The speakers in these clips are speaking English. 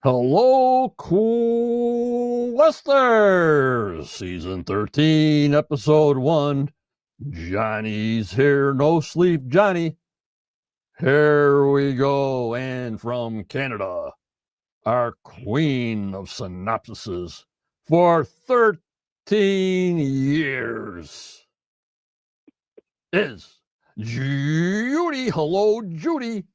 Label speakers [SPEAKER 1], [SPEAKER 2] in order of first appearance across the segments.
[SPEAKER 1] Hello, Cool Westers! Season 13, Episode 1. Johnny's here. No sleep, Johnny. Here we go. And from Canada, our queen of synopsises for 13 years is Judy. Hello, Judy.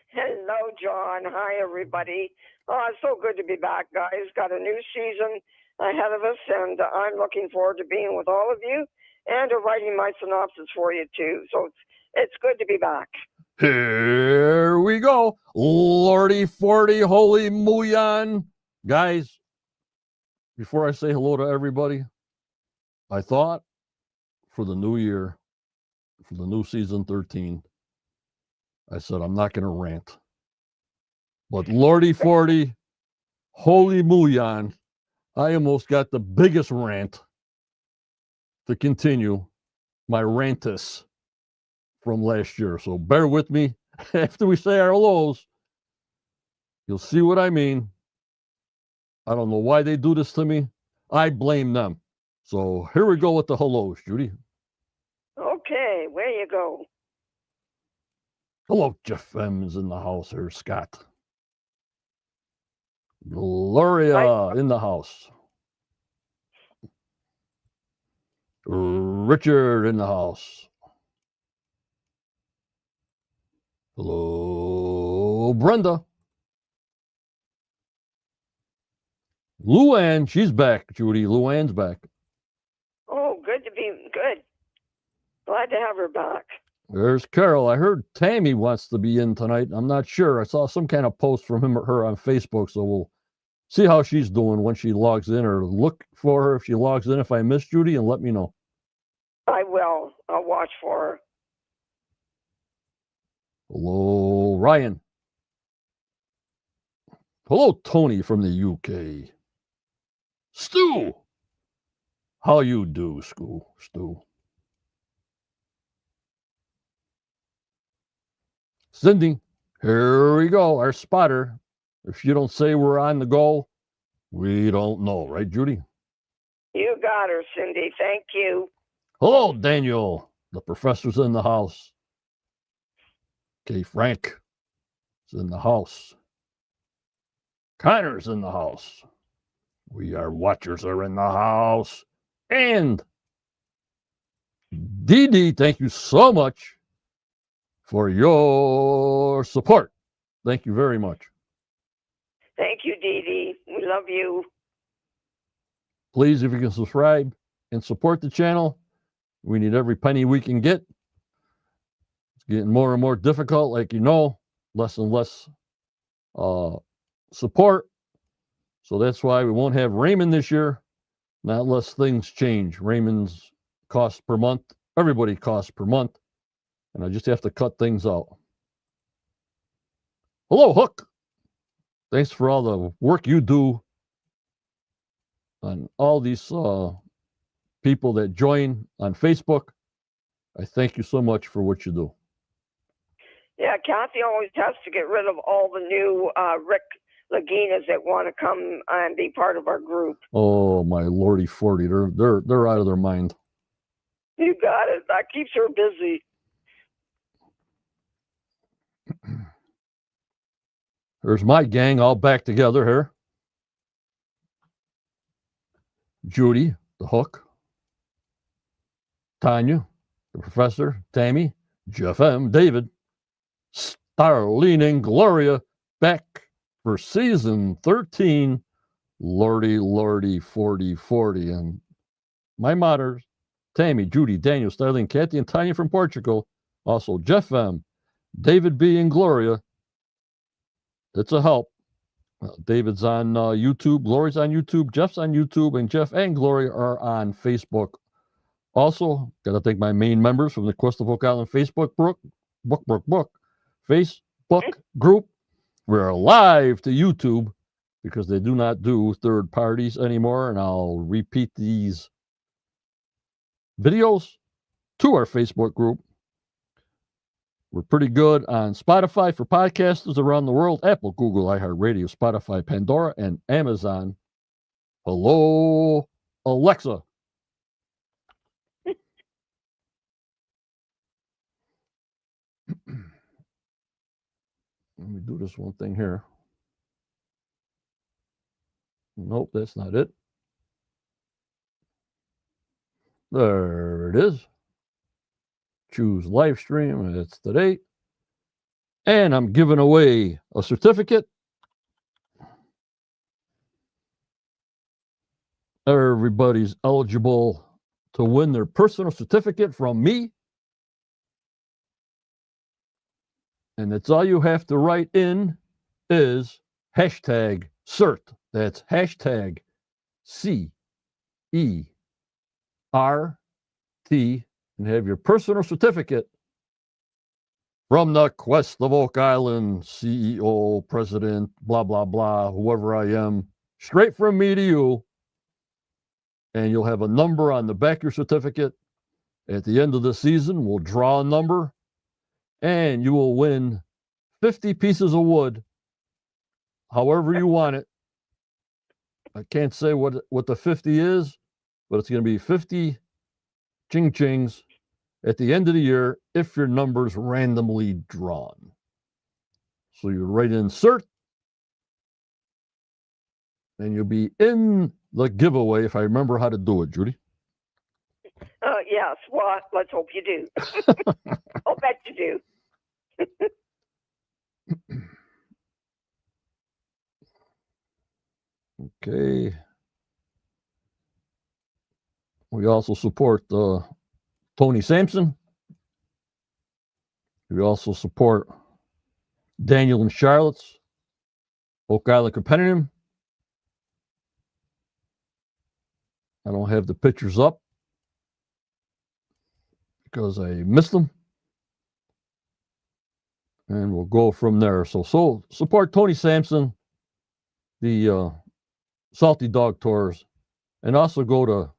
[SPEAKER 2] Hello, John. Hi, everybody. Oh, it's so good to be back, guys. Got a new season ahead of us, and I'm looking forward to being with all of you and to writing my synopsis for you, too. So it's good to be back.
[SPEAKER 1] Here we go. Lordy 40, holy Muyan. Guys, before I say hello to everybody, I thought for the new year, for the new season 13, I said I'm not going to rant. But Lordy 40, holy Muyan, I almost got the biggest rant to continue my rantus from last year. So bear with me. After we say our hellos, you'll see what I mean. I don't know why they do this to me. I blame them. So here we go with the hellos, Judy.
[SPEAKER 2] Okay, where you go.
[SPEAKER 1] Hello, Jeff M is in the house here. Scott. Gloria in the house. Richard in the house. Hello, Brenda. Luann, she's back, Judy. Luann's back.
[SPEAKER 2] Oh, good. Glad to have her back.
[SPEAKER 1] There's Carol. I heard Tammy wants to be in tonight. I'm not sure. I saw some kind of post from him or her on Facebook, so we'll see how she's doing when she logs in, or look for her if she logs in if I miss Judy, and let me know.
[SPEAKER 2] I will. I'll watch for her.
[SPEAKER 1] Hello, Ryan. Hello, Tony from the UK. Stu. How you do, Stu? Cindy, here we go, our spotter. If you don't say we're on the go, we don't know, right, Judy?
[SPEAKER 2] You got her, Cindy. Thank you.
[SPEAKER 1] Hello, Daniel. The professor's in the house. Okay, Frank is in the house. Connor's in the house. We are watchers are in the house. And Dee Dee, thank you so much for your support. Thank you very much.
[SPEAKER 2] Thank you, Dee Dee. We love you.
[SPEAKER 1] Please, if you can subscribe and support the channel, we need every penny we can get. It's getting more and more difficult, like you know, less and less support. So that's why we won't have Raymond this year, not unless things change. Raymond's cost per month, everybody costs per month, and I just have to cut things out. Hello, Hook. Thanks for all the work you do on all these people that join on Facebook. I thank you so much for what you do.
[SPEAKER 2] Yeah, Kathy always has to get rid of all the new Rick Laginas that want to come and be part of our group.
[SPEAKER 1] Oh my lordy 40, they're out of their mind.
[SPEAKER 2] You got it. That keeps her busy.
[SPEAKER 1] There's my gang all back together here. Judy, the Hook, Tanya, the Professor, Tammy, Jeff M, David, Starlene, and Gloria back for season 13. Lordy 40. And my modders, Tammy, Judy, Daniel, Starlene, Kathy, and Tanya from Portugal. Also Jeff M, David B, and Gloria. It's a help. David's on YouTube, Gloria's on YouTube, Jeff's on YouTube, and Jeff and Gloria are on Facebook. Also, got to thank my main members from the Quest of Oak Island Facebook Facebook group. We're live to YouTube because they do not do third parties anymore, and I'll repeat these videos to our Facebook group. We're pretty good on Spotify for podcasters around the world, Apple, Google, iHeartRadio, Spotify, Pandora, and Amazon. Hello, Alexa. Let me do this one thing here. Nope, that's not it. There it is. Choose live stream. It's today. And I'm giving away a certificate. Everybody's eligible to win their personal certificate from me. And that's all you have to write in is hashtag CERT. That's hashtag CERT and have your personal certificate from the Quest of Oak Island CEO, president, blah, blah, blah, whoever I am, straight from me to you. And you'll have a number on the back of your certificate. At the end of the season, we'll draw a number, and you will win 50 pieces of wood, however you want it. I can't say what the 50 is, but it's going to be 50 ching-chings at the end of the year if your number's randomly drawn. So you write in CERT, and you'll be in the giveaway if I remember how to do it, Judy.
[SPEAKER 2] Yes, well, let's hope you do. I'll bet you do.
[SPEAKER 1] Okay. We also support Tony Sampson. We also support Daniel and Charlotte's Oak Island Companion. I don't have the pictures up because I missed them. And we'll go from there. So support Tony Sampson, the Salty Dog Tours, and also go to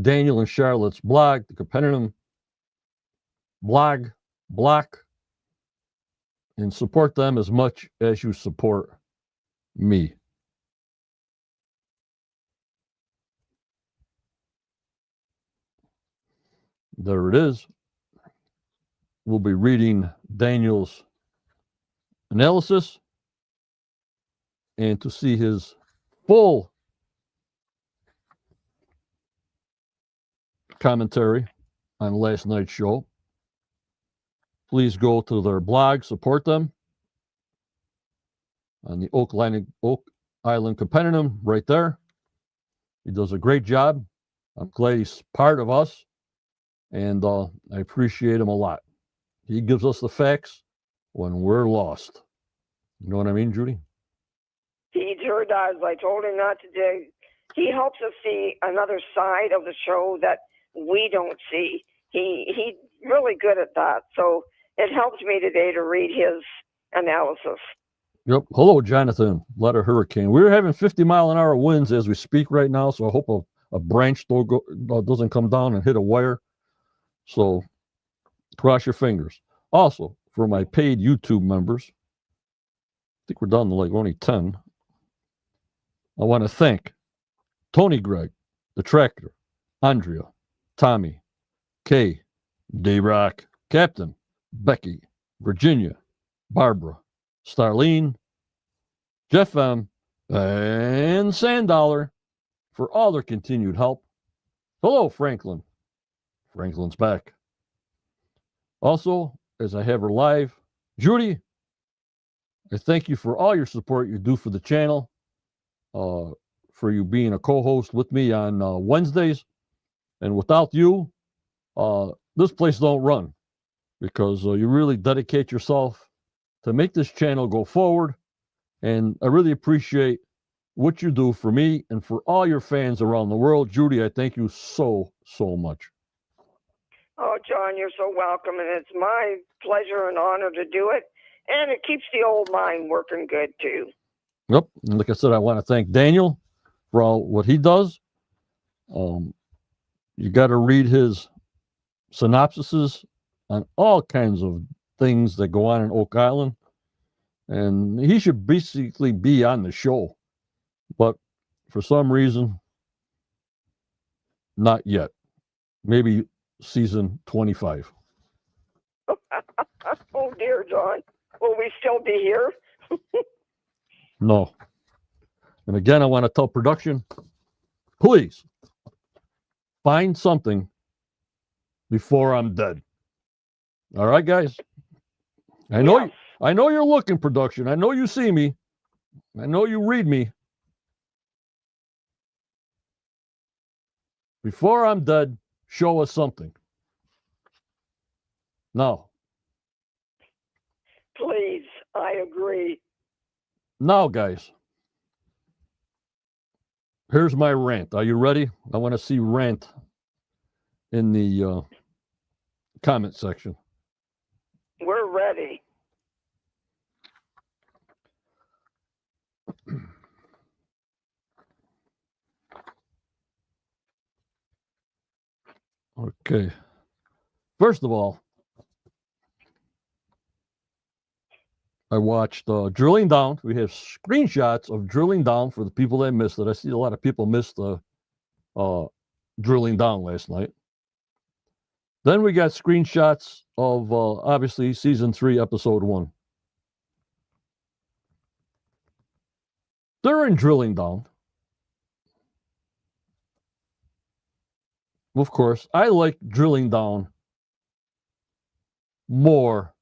[SPEAKER 1] Daniel and Charlotte's blog, the Companion blog, and support them as much as you support me. There it is. We'll be reading Daniel's analysis, and to see his full commentary on last night's show, please go to their blog, support them on the Oak Island Companion right there. He does a great job. I'm glad he's part of us, and I appreciate him a lot. He gives us the facts when we're lost. You know what I mean, Judy?
[SPEAKER 2] He sure does. I told him not to do. He helps us see another side of the show that we don't see. He's really good at that. So it helped me today to read his analysis.
[SPEAKER 1] Yep. Hello, Jonathan. Let a hurricane. We're having 50-mile-an-hour winds as we speak right now, so I hope a branch doesn't come down and hit a wire. So cross your fingers. Also, for my paid YouTube members, I think we're down to like only 10. I want to thank Tony Gregg, the Tractor, Andrea, Tommy, Kay, D-Rock, Captain, Becky, Virginia, Barbara, Starlene, Jeff M., and Sandollar for all their continued help. Hello, Franklin. Franklin's back. Also, as I have her live, Judy, I thank you for all your support you do for the channel, for you being a co-host with me on Wednesdays. And without you, this place don't run, because you really dedicate yourself to make this channel go forward. And I really appreciate what you do for me and for all your fans around the world. Judy, I thank you so, so much.
[SPEAKER 2] Oh, John, you're so welcome, and it's my pleasure and honor to do it. And it keeps the old mind working good, too.
[SPEAKER 1] Yep. And like I said, I want to thank Daniel for all what he does. You got to read his synopsises on all kinds of things that go on in Oak Island. And he should basically be on the show. But for some reason, not yet. Maybe season 25.
[SPEAKER 2] Oh, dear, John. Will we still be here?
[SPEAKER 1] No. And again, I want to tell production, please find something before I'm dead. All right, guys? I know,
[SPEAKER 2] Yes.
[SPEAKER 1] I know you're looking, production. I know you see me. I know you read me. Before I'm dead, show us something. Now.
[SPEAKER 2] Please, I agree.
[SPEAKER 1] Now, guys. Here's my rant. Are you ready? I want to see rant in the comment section.
[SPEAKER 2] We're ready.
[SPEAKER 1] Okay. First of all, I watched Drilling Down. We have screenshots of Drilling Down for the people that missed it. I see a lot of people missed Drilling Down last night. Then we got screenshots of obviously season 3, episode 1. During Drilling Down, of course, I like Drilling Down more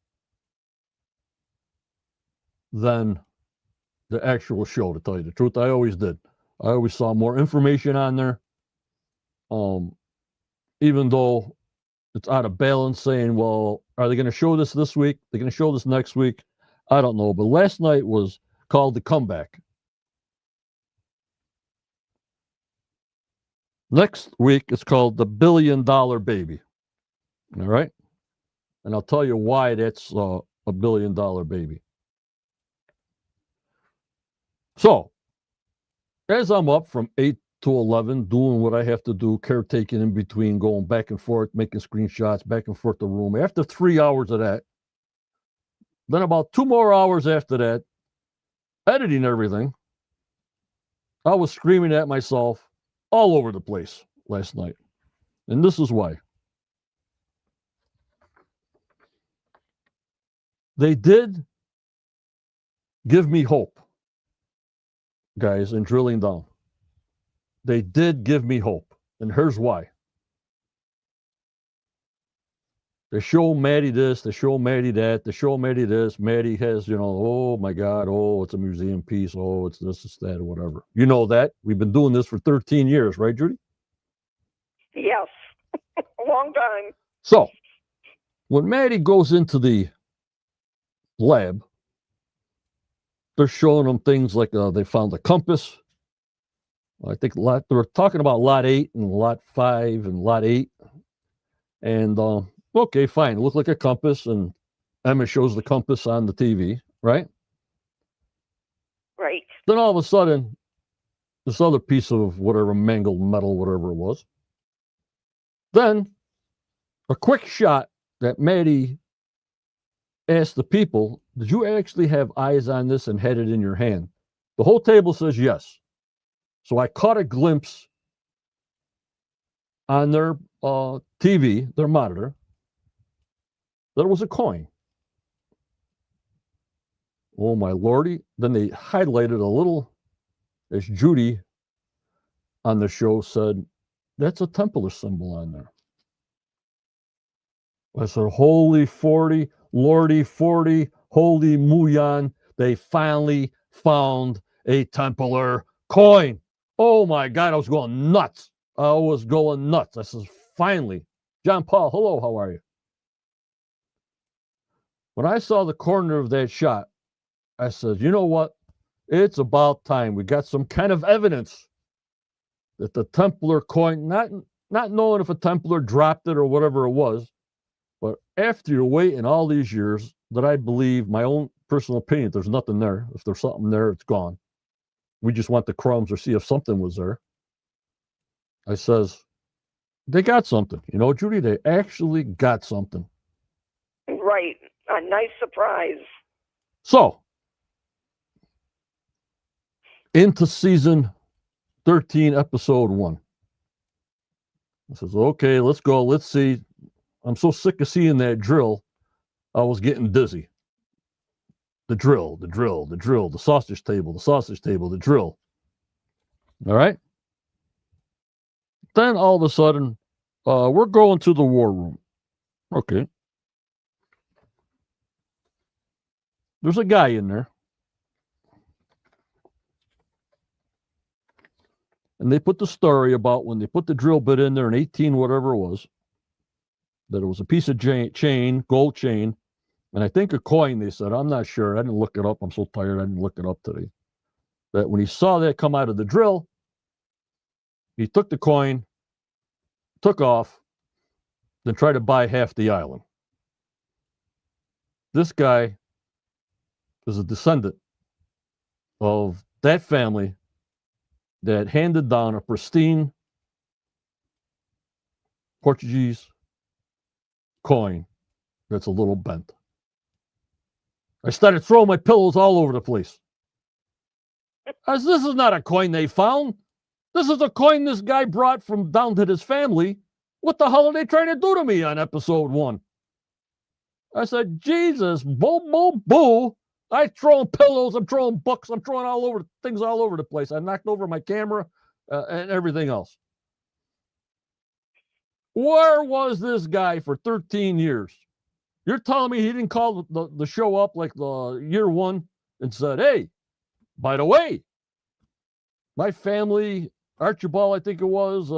[SPEAKER 1] than the actual show, to tell you the truth. I always did. I always saw more information on there. Even though it's out of balance, saying, well, are they going to show this week? They're going to show this next week? I don't know. But last night was called The Comeback. Next week, it's called The $1 Billion Baby. All right? And I'll tell you why that's a $1 billion baby. So, as I'm up from 8 to 11, doing what I have to do, caretaking in between, going back and forth, making screenshots, back and forth the room. After 3 hours of that, then about 2 more hours after that, editing everything, I was screaming at myself all over the place last night. And this is why. They did give me hope, guys, in Drilling Down. They did give me hope. And here's why. They show Maddie this, they show Maddie that, they show Maddie this. Maddie has, oh my God, oh, it's a museum piece, oh, it's this, it's that, or whatever. You know that. We've been doing this for 13 years, right, Judy?
[SPEAKER 2] Yes. A long time.
[SPEAKER 1] So, when Maddie goes into the lab, they're showing them things like they found a compass. I think they were talking about lot 8 and lot 5 and lot 8. And okay, fine. It looked like a compass, and Emma shows the compass on the TV, right?
[SPEAKER 2] Right.
[SPEAKER 1] Then all of a sudden, this other piece of whatever, mangled metal, whatever it was. Then a quick shot that Maddie asked the people, did you actually have eyes on this and had it in your hand? The whole table says yes. So I caught a glimpse on their TV, their monitor, that it was a coin. Oh, my lordy. Then they highlighted a little, as Judy on the show said, that's a Templar symbol on there. I said, holy 40, lordy 40, holy Muyan, they finally found a Templar coin. Oh my God, I was going nuts. I was going nuts. I said, finally. John Paul, hello, how are you? When I saw the corner of that shot, I said, you know what? It's about time. We got some kind of evidence that the Templar coin, not knowing if a Templar dropped it or whatever it was, but after you're waiting all these years, that I believe, my own personal opinion, there's nothing there. If there's something there, it's gone. We just want the crumbs or see if something was there. I says, they got something. Judy, they actually got something.
[SPEAKER 2] Right. A nice surprise.
[SPEAKER 1] So, into season 13, episode 1. I says, okay, let's go. Let's see. I'm so sick of seeing that drill. I was getting dizzy. The drill, the drill, the drill, the sausage table, the drill. All right. Then all of a sudden, we're going to the war room. Okay. There's a guy in there. And they put the story about when they put the drill bit in there in 18, whatever it was, that it was a piece of chain, gold chain, and I think a coin, they said. I'm not sure. I didn't look it up. I'm so tired. I didn't look it up today. That when he saw that come out of the drill, he took the coin, took off, then tried to buy half the island. This guy is a descendant of that family that handed down a pristine Portuguese coin that's a little bent. I started throwing my pillows all over the place. As this is not a coin they found. This is a coin this guy brought from down to his family. What the hell are they trying to do to me on episode 1? I said, Jesus, boo, boo, boo. I'm throwing pillows, I'm throwing books, I'm throwing things all over the place. I knocked over my camera and everything else. Where was this guy for 13 years? You're telling me he didn't call the show up like the year 1 and said, hey, by the way, my family, Archibald, I think it was,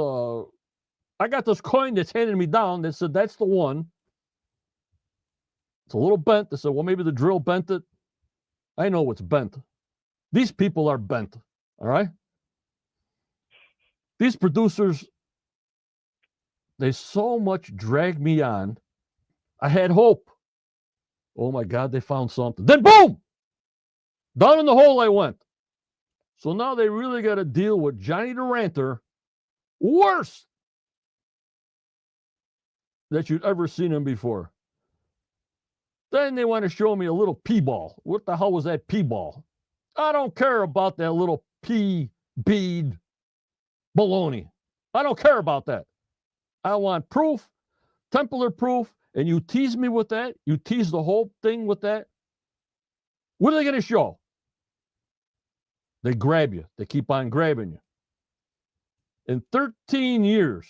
[SPEAKER 1] I got this coin that's handed me down. They said, that's the one. It's a little bent. They said, well, maybe the drill bent it. I know what's bent. These people are bent, all right? These producers, they so much dragged me on. I had hope. Oh, my God, they found something. Then, boom! Down in the hole I went. So now they really got to deal with Johnny the Ranter, worse that you'd ever seen him before. Then they want to show me a little pea ball. What the hell was that pea ball? I don't care about that little pea bead baloney. I don't care about that. I want proof, Templar proof, and you tease me with that. You tease the whole thing with that. What are they going to show? They grab you. They keep on grabbing you. In 13 years,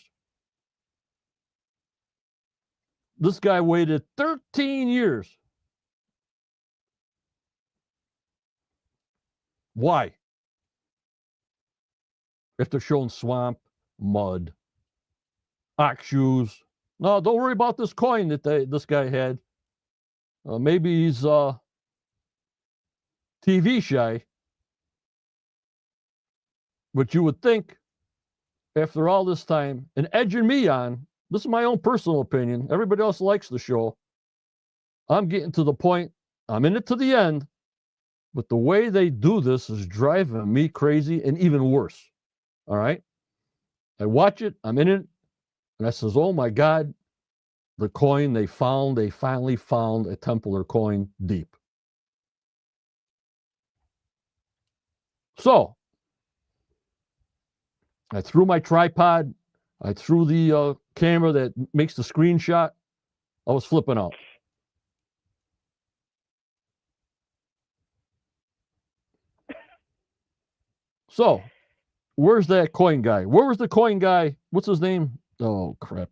[SPEAKER 1] this guy waited 13 years. Why? If they're showing swamp, mud, ox shoes. No, don't worry about this coin that this guy had. Maybe he's TV shy. But you would think, after all this time, and edging me on, this is my own personal opinion. Everybody else likes the show. I'm getting to the point, I'm in it to the end, but the way they do this is driving me crazy and even worse. All right? I watch it, I'm in it, and I says, oh my God, the coin they finally found a Templar coin deep. So, I threw my tripod, I threw the camera that makes the screenshot. I was flipping out. So, where's that coin guy? Where was the coin guy? What's his name? Oh, crap.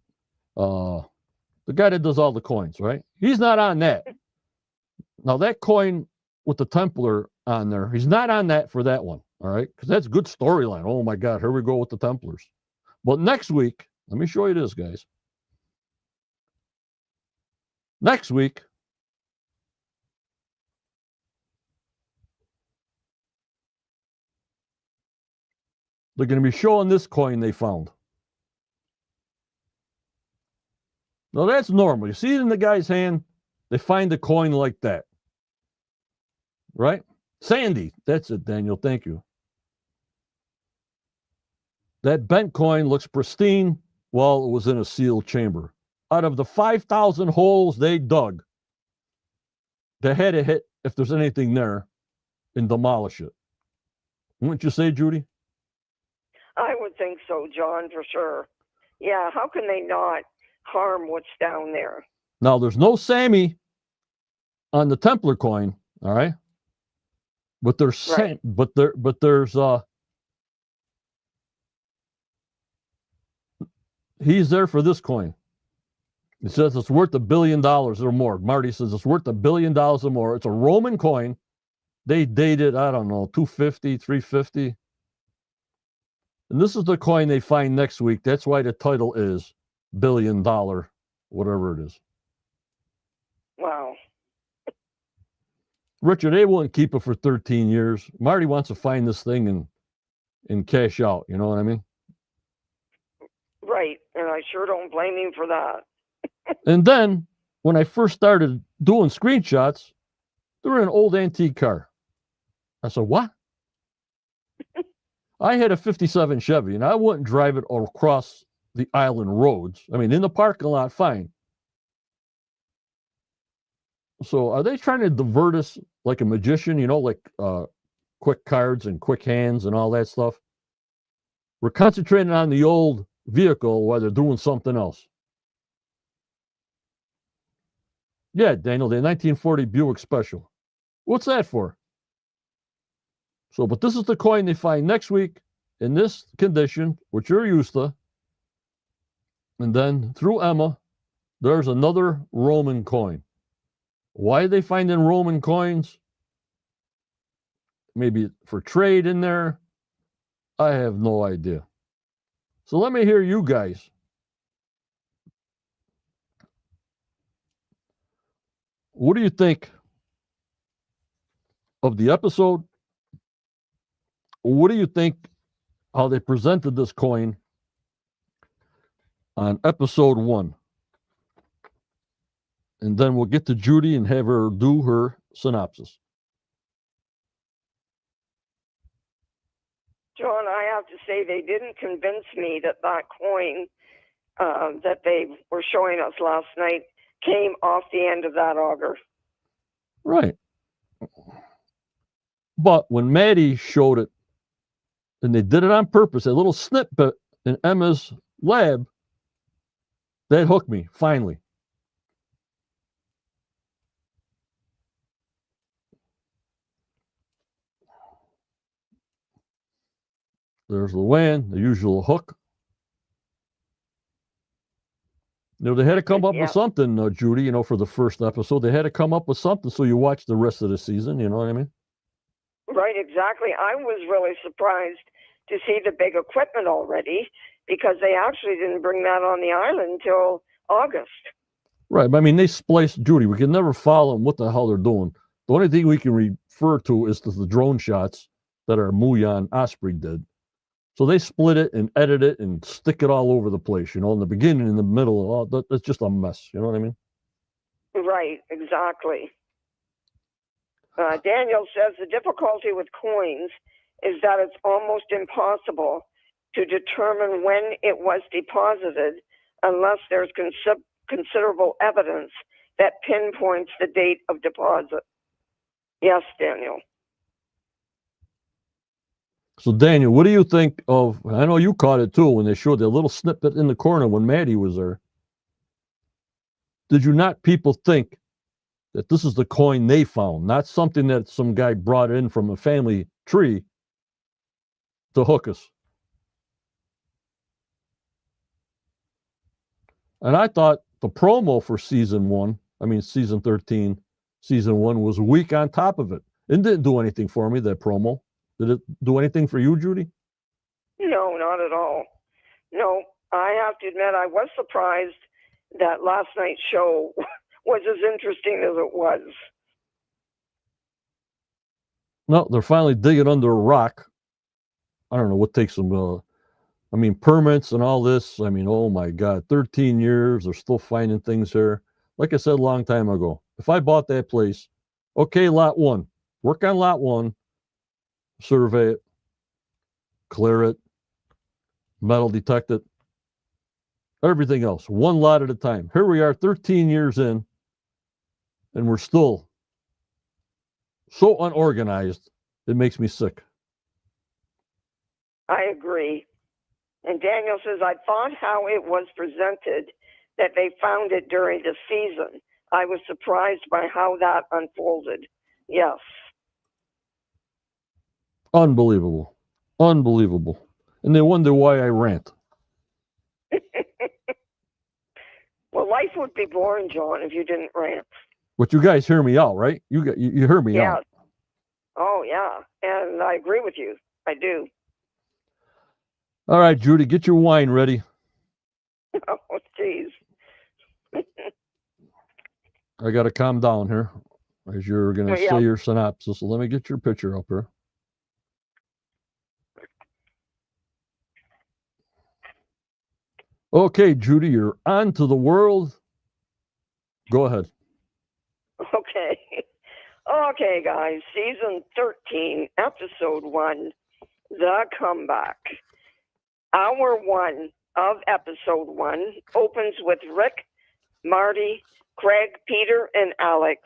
[SPEAKER 1] The guy that does all the coins, right? He's not on that. Now, that coin with the Templar on there, he's not on that for that one, all right? Because that's good storyline. Oh, my God, here we go with the Templars. But next week, let me show you this, guys. Next week, they're going to be showing this coin they found. Now, that's normal. You see it in the guy's hand, they find a coin like that. Right? Sandy. That's it, Daniel. Thank you. That bent coin looks pristine. Well, it was in a sealed chamber. Out of the 5,000 holes they dug, they had to hit if there's anything there and demolish it. Wouldn't you say, Judy?
[SPEAKER 2] I would think so, John, for sure. Yeah, how can they not harm what's down there?
[SPEAKER 1] Now, there's no Sammy on the Templar coin, all right? But there's
[SPEAKER 2] Right.
[SPEAKER 1] there's he's there for this coin. It says it's worth $1 billion or more. Marty says it's worth $1 billion or more. It's a Roman coin. They dated, I don't know, 250, 350. And this is the coin they find next week. That's why the title is $1 billion, whatever it is.
[SPEAKER 2] Wow.
[SPEAKER 1] Richard, they wouldn't keep it for 13 years. Marty wants to find this thing and cash out. You know what I mean?
[SPEAKER 2] Right. And I sure don't blame him for that.
[SPEAKER 1] And then when I first started doing screenshots, they were an old antique car. I said, what? I had a 57 Chevy, and I wouldn't drive it across the island roads. I mean, in the parking lot, fine. So are they trying to divert us like a magician, you know, like quick cards and quick hands and all that stuff? We're concentrating on the old vehicle while they're doing something else. Yeah, Daniel, the 1940 Buick Special. What's that for? So, but this is the coin they find next week in this condition, which you're used to. And then through Emma, there's another Roman coin. Why are they finding Roman coins? Maybe for trade in there. I have no idea. So let me hear you guys. What do you think of the episode? What do you think how they presented this coin on episode 1? And then we'll get to Judy and have her do her synopsis.
[SPEAKER 2] John, I have to say they didn't convince me that that coin that they were showing us last night came off the end of that auger.
[SPEAKER 1] Right. But when Maddie showed it, and they did it on purpose, a little snippet in Emma's lab, that hooked me, finally. There's Luann, the usual hook. You know, they had to come up with something, Judy, you know, for the first episode. They had to come up with something so you watch the rest of the season, you know what I mean?
[SPEAKER 2] Right, exactly. I was really surprised to see the big equipment already because they actually didn't bring that on the island until August.
[SPEAKER 1] Right, but I mean, they spliced, Judy, we can never follow them what the hell they're doing. The only thing we can refer to is the drone shots that our Muyan Osprey did. So they split it and edit it and stick it all over the place, you know, in the beginning, in the middle, that's just a mess, you know what I mean?
[SPEAKER 2] Right, exactly. Daniel says the difficulty with coins is that it's almost impossible to determine when it was deposited unless there's considerable evidence that pinpoints the date of deposit. Yes, Daniel.
[SPEAKER 1] So, Daniel, what do you think of, I know you caught it too when they showed that little snippet in the corner when Maddie was there. Did you not people think that this is the coin they found, not something that some guy brought in from a family tree to hook us? And I thought the promo for season 13, season 1 was weak on top of it. It didn't do anything for me, that promo. Did it do anything for you, Judy?
[SPEAKER 2] No, not at all. No, I have to admit I was surprised that last night's show was as interesting as it was.
[SPEAKER 1] No, they're finally digging under a rock. I don't know what takes them, permits and all this. I mean, oh my God, 13 years, they're still finding things here. Like I said a long time ago, if I bought that place, okay, lot 1, work on lot 1, survey it, clear it, metal detect it, everything else, 1 lot at a time. Here we are 13 years in, and we're still so unorganized, it makes me sick.
[SPEAKER 2] I agree. And Daniel says, I thought how it was presented that they found it during the season. I was surprised by how that unfolded. Yes.
[SPEAKER 1] Unbelievable. Unbelievable. And they wonder why I rant.
[SPEAKER 2] Well, life would be boring, John, if you didn't rant.
[SPEAKER 1] But you guys hear me out, right? You hear me
[SPEAKER 2] Yeah.
[SPEAKER 1] out.
[SPEAKER 2] Oh, yeah. And I agree with you. I do.
[SPEAKER 1] All right, Judy, get your wine ready.
[SPEAKER 2] Oh, jeez.
[SPEAKER 1] I got to calm down here as you're going to
[SPEAKER 2] Yeah.
[SPEAKER 1] say your synopsis. So let me get your picture up here. Okay, Judy, you're on to the world. Go ahead.
[SPEAKER 2] Okay. Okay, guys. Season 13, Episode 1, The Comeback. Hour 1 of Episode 1 opens with Rick, Marty, Craig, Peter, and Alex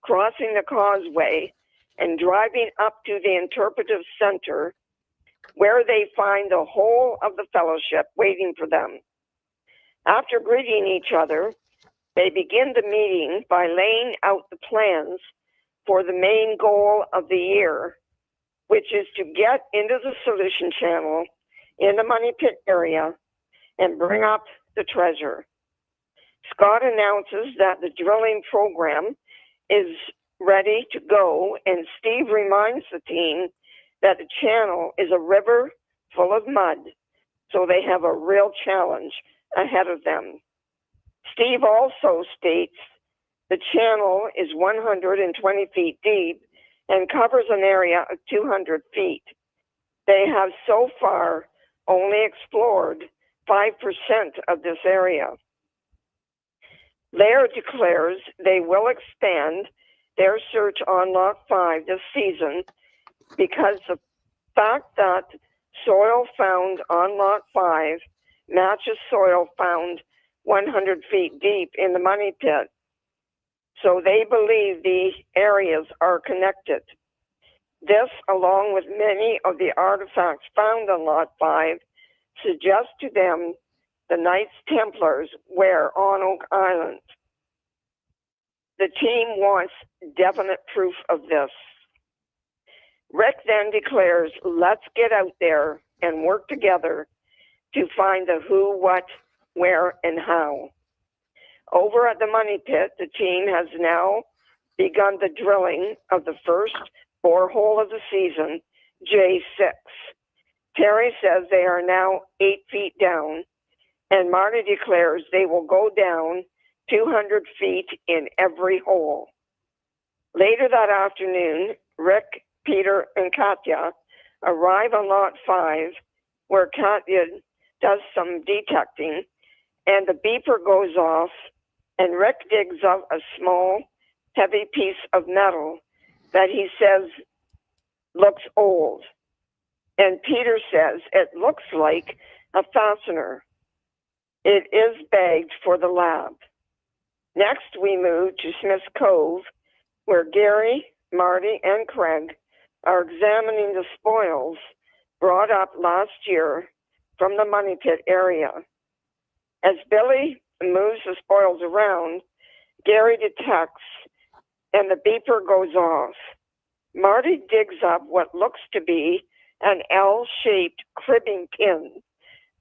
[SPEAKER 2] crossing the causeway and driving up to the interpretive center, where they find the whole of the fellowship waiting for them. After greeting each other, they begin the meeting by laying out the plans for the main goal of the year, which is to get into the solution channel in the Money Pit area and bring up the treasure. Scott announces that the drilling program is ready to go, and Steve reminds the team that the channel is a river full of mud, so they have a real challenge ahead of them. Steve also states the channel is 120 feet deep and covers an area of 200 feet. They have so far only explored 5% of this area. Lair declares they will expand their search on Lot 5 this season because the fact that soil found on Lot 5 matches soil found 100 feet deep in the Money Pit. So they believe the areas are connected. This, along with many of the artifacts found on Lot 5, suggests to them the Knights Templars were on Oak Island. The team wants definite proof of this. Rick then declares, let's get out there and work together to find the who, what, where, and how. Over at the Money Pit, the team has now begun the drilling of the first borehole of the season, J6. Terry says they are now 8 feet down, and Marty declares they will go down 200 feet in every hole. Later that afternoon, Rick, Peter, and Katya arrive on Lot 5, where Katya does some detecting, and the beeper goes off, and Rick digs up a small, heavy piece of metal that he says looks old. And Peter says it looks like a fastener. It is bagged for the lab. Next, we move to Smith's Cove, where Gary, Marty, and Craig are examining the spoils brought up last year from the Money Pit area. As Billy moves the spoils around, Gary detects and the beeper goes off. Marty digs up what looks to be an L-shaped cribbing pin,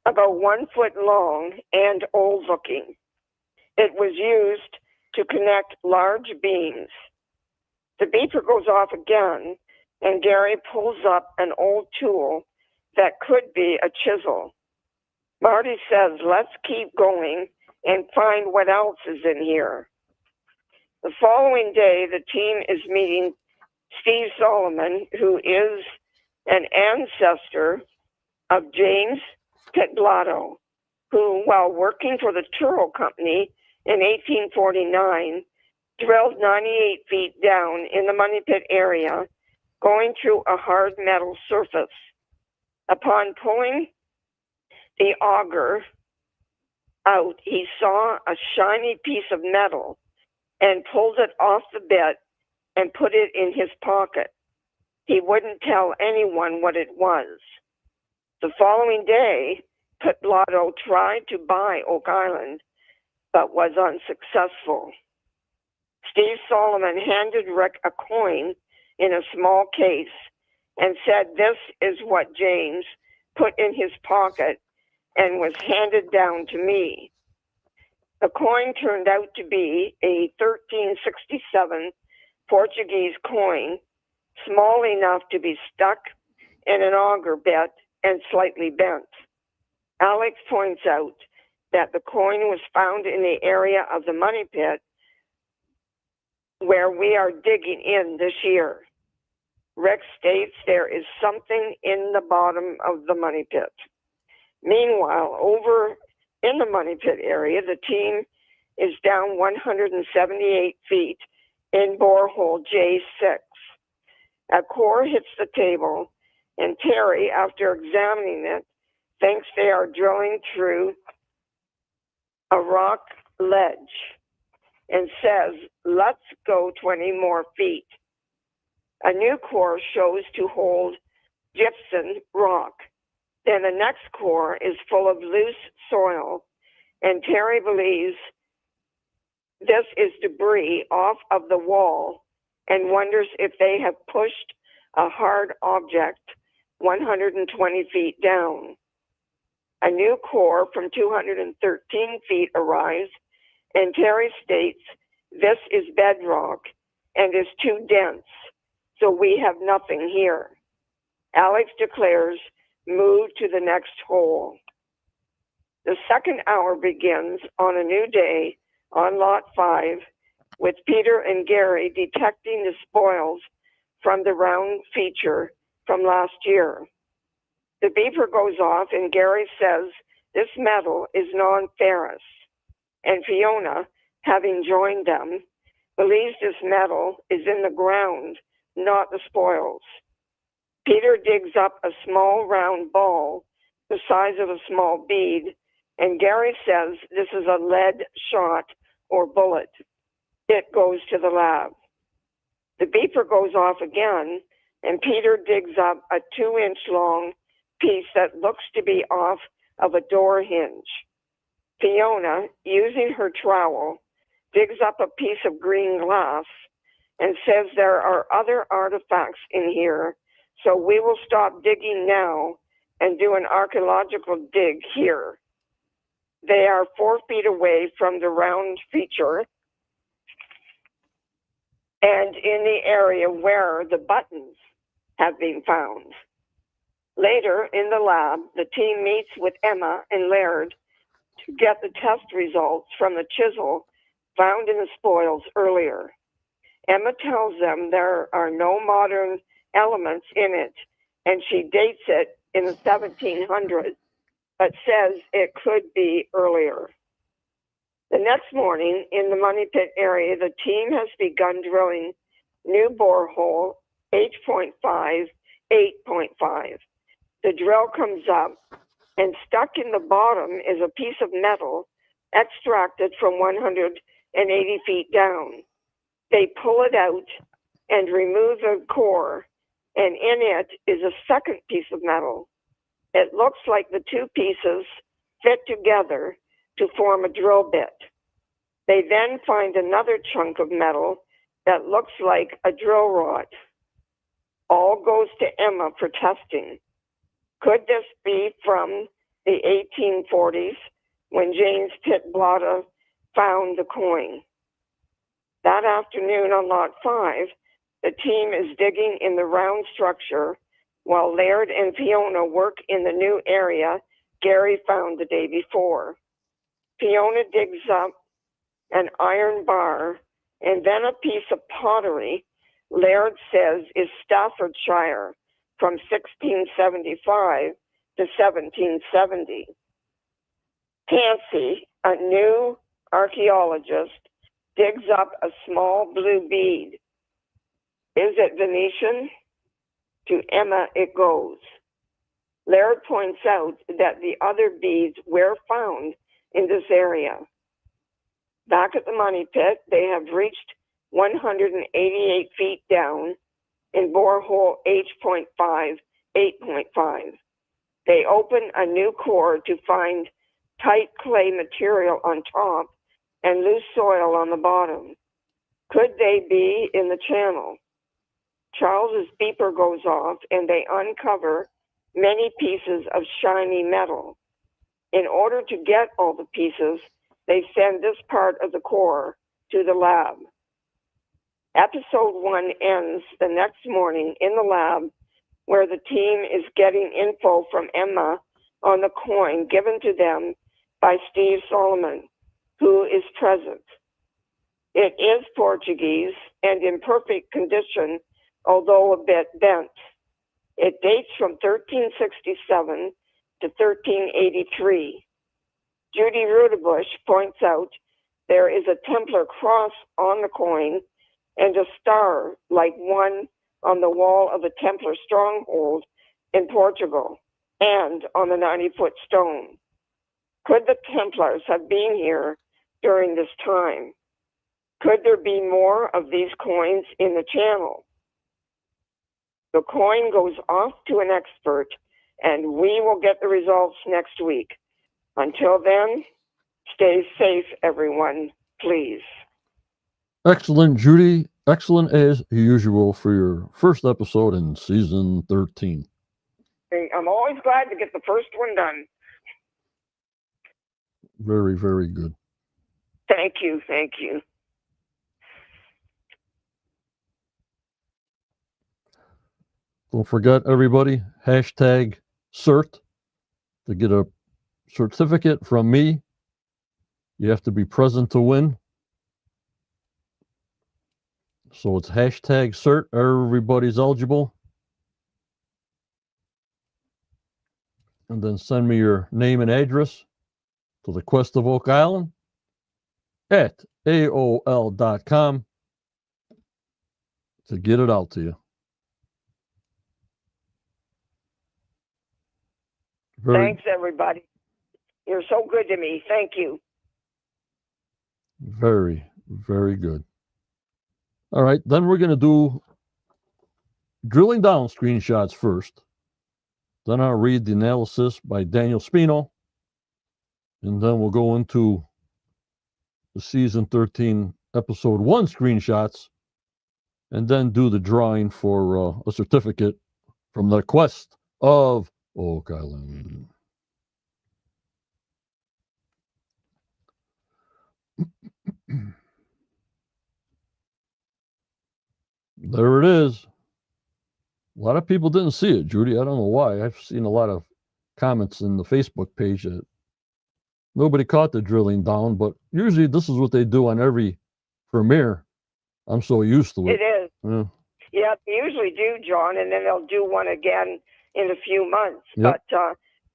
[SPEAKER 2] about 1 foot long and old-looking. It was used to connect large beams. The beeper goes off again, and Gary pulls up an old tool that could be a chisel. Marty says, let's keep going and find what else is in here. The following day, the team is meeting Steve Solomon, who is an ancestor of James Pitblato, who, while working for the Turo Company in 1849, drilled 98 feet down in the Money Pit area, going through a hard metal surface. Upon pulling the auger out, he saw a shiny piece of metal and pulled it off the bit and put it in his pocket. He wouldn't tell anyone what it was. The following day, Pit Blotto tried to buy Oak Island, but was unsuccessful. Steve Solomon handed Rick a coin in a small case and said this is what James put in his pocket and was handed down to me. The coin turned out to be a 1367 Portuguese coin, small enough to be stuck in an auger bit and slightly bent. Alex points out that the coin was found in the area of the money pit where we are digging in this year. Rick states there is something in the bottom of the money pit. Meanwhile, over in the money pit area, the team is down 178 feet in borehole J6. A core hits the table, and Terry, after examining it, thinks they are drilling through a rock ledge and says, let's go 20 more feet. A new core shows to hold gypsum rock. Then the next core is full of loose soil, and Terry believes this is debris off of the wall and wonders if they have pushed a hard object 120 feet down. A new core from 213 feet arrives, and Terry states this is bedrock and is too dense, so we have nothing here. Alex declares, move to the next hole. The second hour begins on a new day on Lot 5 with Peter and Gary detecting the spoils from the round feature from last year. The beeper goes off and Gary says this metal is non-ferrous, and Fiona, having joined them, believes this metal is in the ground, not the spoils. Peter digs up a small round ball the size of a small bead, and Gary says this is a lead shot or bullet. It goes to the lab. The beeper goes off again, and Peter digs up a 2-inch long piece that looks to be off of a door hinge. Fiona, using her trowel, digs up a piece of green glass and says there are other artifacts in here, so we will stop digging now and do an archaeological dig here. They are 4 feet away from the round feature and in the area where the buttons have been found. Later in the lab, the team meets with Emma and Laird to get the test results from the chisel found in the spoils earlier. Emma tells them there are no modern elements in it, and she dates it in the 1700s, but says it could be earlier. The next morning, in the money pit area, the team has begun drilling new borehole 8.5. The drill comes up, and stuck in the bottom is a piece of metal extracted from 180 feet down. They pull it out and remove the core, and in it is a second piece of metal. It looks like the two pieces fit together to form a drill bit. They then find another chunk of metal that looks like a drill rod. All goes to Emma for testing. Could this be from the 1840s when James Pit Blotto found the coin? That afternoon on Lot 5, the team is digging in the round structure while Laird and Fiona work in the new area Gary found the day before. Fiona digs up an iron bar and then a piece of pottery Laird says is Staffordshire from 1675 to 1770. Tansy, a new archaeologist, digs up a small blue bead. Is it Venetian? To Emma it goes. Laird points out that the other beads were found in this area. Back at the money pit, they have reached 188 feet down, in borehole H.5, 8.5. They open a new core to find tight clay material on top and loose soil on the bottom. Could they be in the channel? Charles's beeper goes off and they uncover many pieces of shiny metal. In order to get all the pieces, they send this part of the core to the lab. Episode 1 ends the next morning in the lab where the team is getting info from Emma on the coin given to them by Steve Solomon, who is present. It is Portuguese and in perfect condition, although a bit bent. It dates from 1367 to 1383. Judy Rudebush points out there is a Templar cross on the coin and a star like one on the wall of a Templar stronghold in Portugal and on the 90-foot stone. Could the Templars have been here during this time? Could there be more of these coins in the channel? The coin goes off to an expert, and we will get the results next week. Until then, stay safe, everyone, please.
[SPEAKER 1] Excellent, Judy. Excellent as usual for your first episode in season 13.
[SPEAKER 2] I'm always glad to get the first one done.
[SPEAKER 1] Very, very good.
[SPEAKER 2] Thank you. Thank you.
[SPEAKER 1] Don't forget, everybody, hashtag CERT to get a certificate from me. You have to be present to win. So it's hashtag CERT. Everybody's eligible. And then send me your name and address to the Quest of Oak Island at AOL.com to get it out to you.
[SPEAKER 2] Thanks, everybody. You're so good to me. Thank you.
[SPEAKER 1] Very, very good. All right, then we're going to do drilling down screenshots first. Then I'll read the analysis by Daniel Spino. And then we'll go into the season 13, episode 1 screenshots. And then do the drawing for a certificate from the Quest of Oak Island. There it is. A lot of people didn't see it, Judy. I don't know why. I've seen a lot of comments in the Facebook page that nobody caught the drilling down, but usually this is what they do on every premiere. I'm so used to it.
[SPEAKER 2] It is. Yeah, they usually do, John, and then they'll do one again in a few months.
[SPEAKER 1] Yep.
[SPEAKER 2] But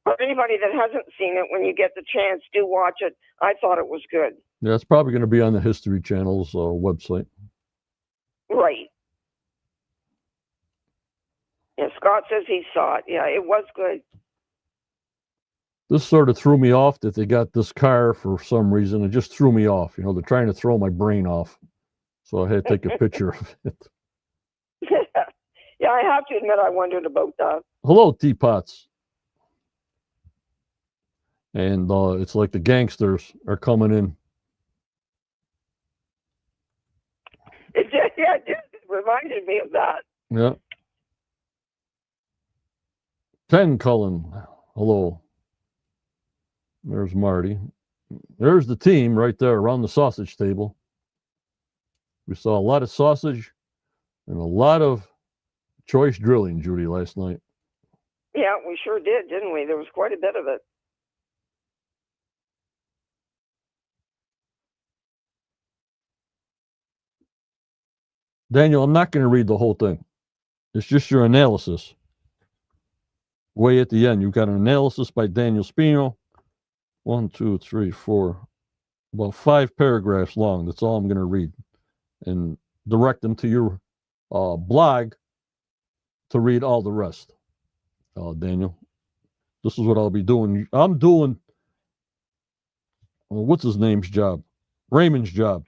[SPEAKER 2] for anybody that hasn't seen it, when you get the chance, do watch it. I thought it was good.
[SPEAKER 1] Yeah, it's probably going to be on the History Channel's website.
[SPEAKER 2] Right. Yeah, Scott says he saw it. Yeah, it was good.
[SPEAKER 1] This sort of threw me off that they got this car for some reason. It just threw me off. You know, they're trying to throw my brain off. So I had to take a picture of it.
[SPEAKER 2] Yeah, I have to admit I wondered about that.
[SPEAKER 1] Hello, teapots. And it's like the gangsters are coming in.
[SPEAKER 2] It did, yeah, it reminded me of that.
[SPEAKER 1] Yeah. Ken Cullen. Hello. There's Marty. There's the team right there around the sausage table. We saw a lot of sausage and a lot of choice drilling, Judy, last night.
[SPEAKER 2] Yeah, we sure did, didn't we? There was quite a bit of it.
[SPEAKER 1] Daniel, I'm not going to read the whole thing. It's just your analysis. Way at the end, you've got an analysis by Daniel Spino. 1, 2, 3, 4, about 5 paragraphs long. That's all I'm going to read. And direct them to your blog to read all the rest. Daniel, this is what I'll be doing. I'm doing, what's his name's job? Raymond's job.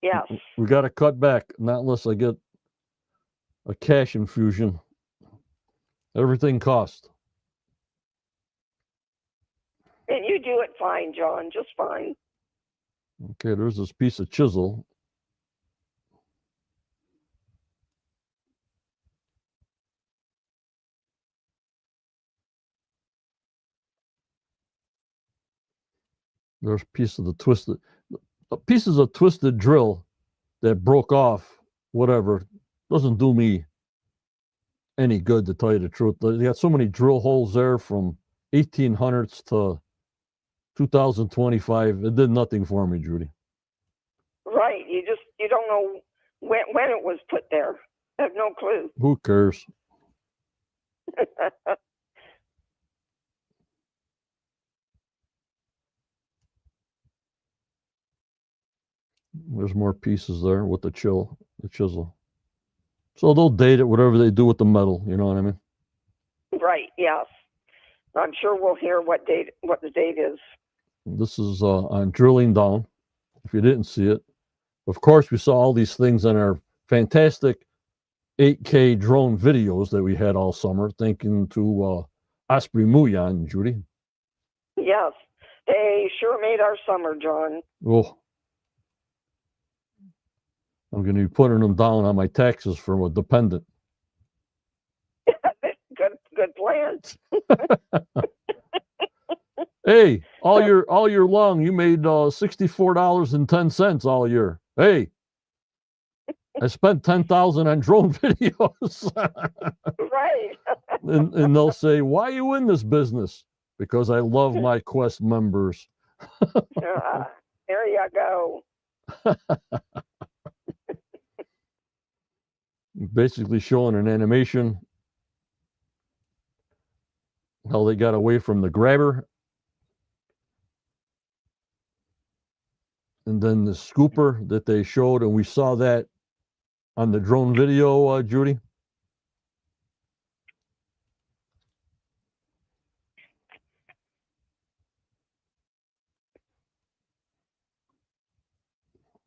[SPEAKER 2] Yes.
[SPEAKER 1] We got to cut back, not unless I get a cash infusion. Everything costs.
[SPEAKER 2] And you do it fine, John, just fine.
[SPEAKER 1] Okay, there's this piece of chisel. There's pieces of twisted drill that broke off. Whatever, doesn't do me any good, to tell you the truth. They got so many drill holes there from 1800s to 2025. It did nothing for me, Judy.
[SPEAKER 2] Right. You don't know when it was put there. I have no clue.
[SPEAKER 1] Who cares? There's more pieces there with the chisel. So they'll date it, whatever they do with the metal. You know what I mean?
[SPEAKER 2] Right. Yes. I'm sure we'll hear what the date is.
[SPEAKER 1] This is on drilling down. If you didn't see it, of course, we saw all these things on our fantastic 8K drone videos that we had all summer. Thanking to Osprey Muyan, Judy.
[SPEAKER 2] Yes. They sure made our summer, John.
[SPEAKER 1] Oh, I'm going to be putting them down on my taxes for a dependent.
[SPEAKER 2] Good plan.
[SPEAKER 1] Hey, all year long, you made $64.10 all year. Hey, I spent $10,000 on drone videos.
[SPEAKER 2] Right.
[SPEAKER 1] and they'll say, "Why are you in this business?" Because I love my Quest members.
[SPEAKER 2] There you go.
[SPEAKER 1] Basically showing an animation how they got away from the grabber. And then the scooper that they showed, and we saw that on the drone video, Judy.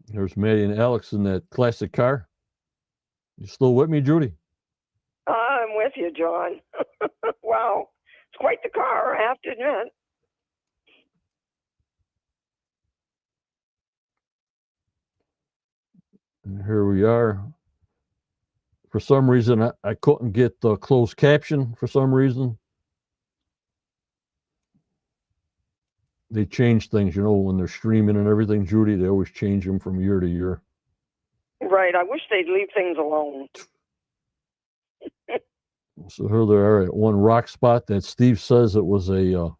[SPEAKER 1] There's Maddie and Alex in that classic car. You still with me, Judy?
[SPEAKER 2] I'm with you, John. Wow. It's quite the car, I have to admit.
[SPEAKER 1] And here we are. For some reason, I couldn't get the closed caption for some reason. They change things, when they're streaming and everything, Judy. They always change them from year to year.
[SPEAKER 2] Right. I wish they'd leave things alone.
[SPEAKER 1] So here they are at one rock spot that Steve says it was a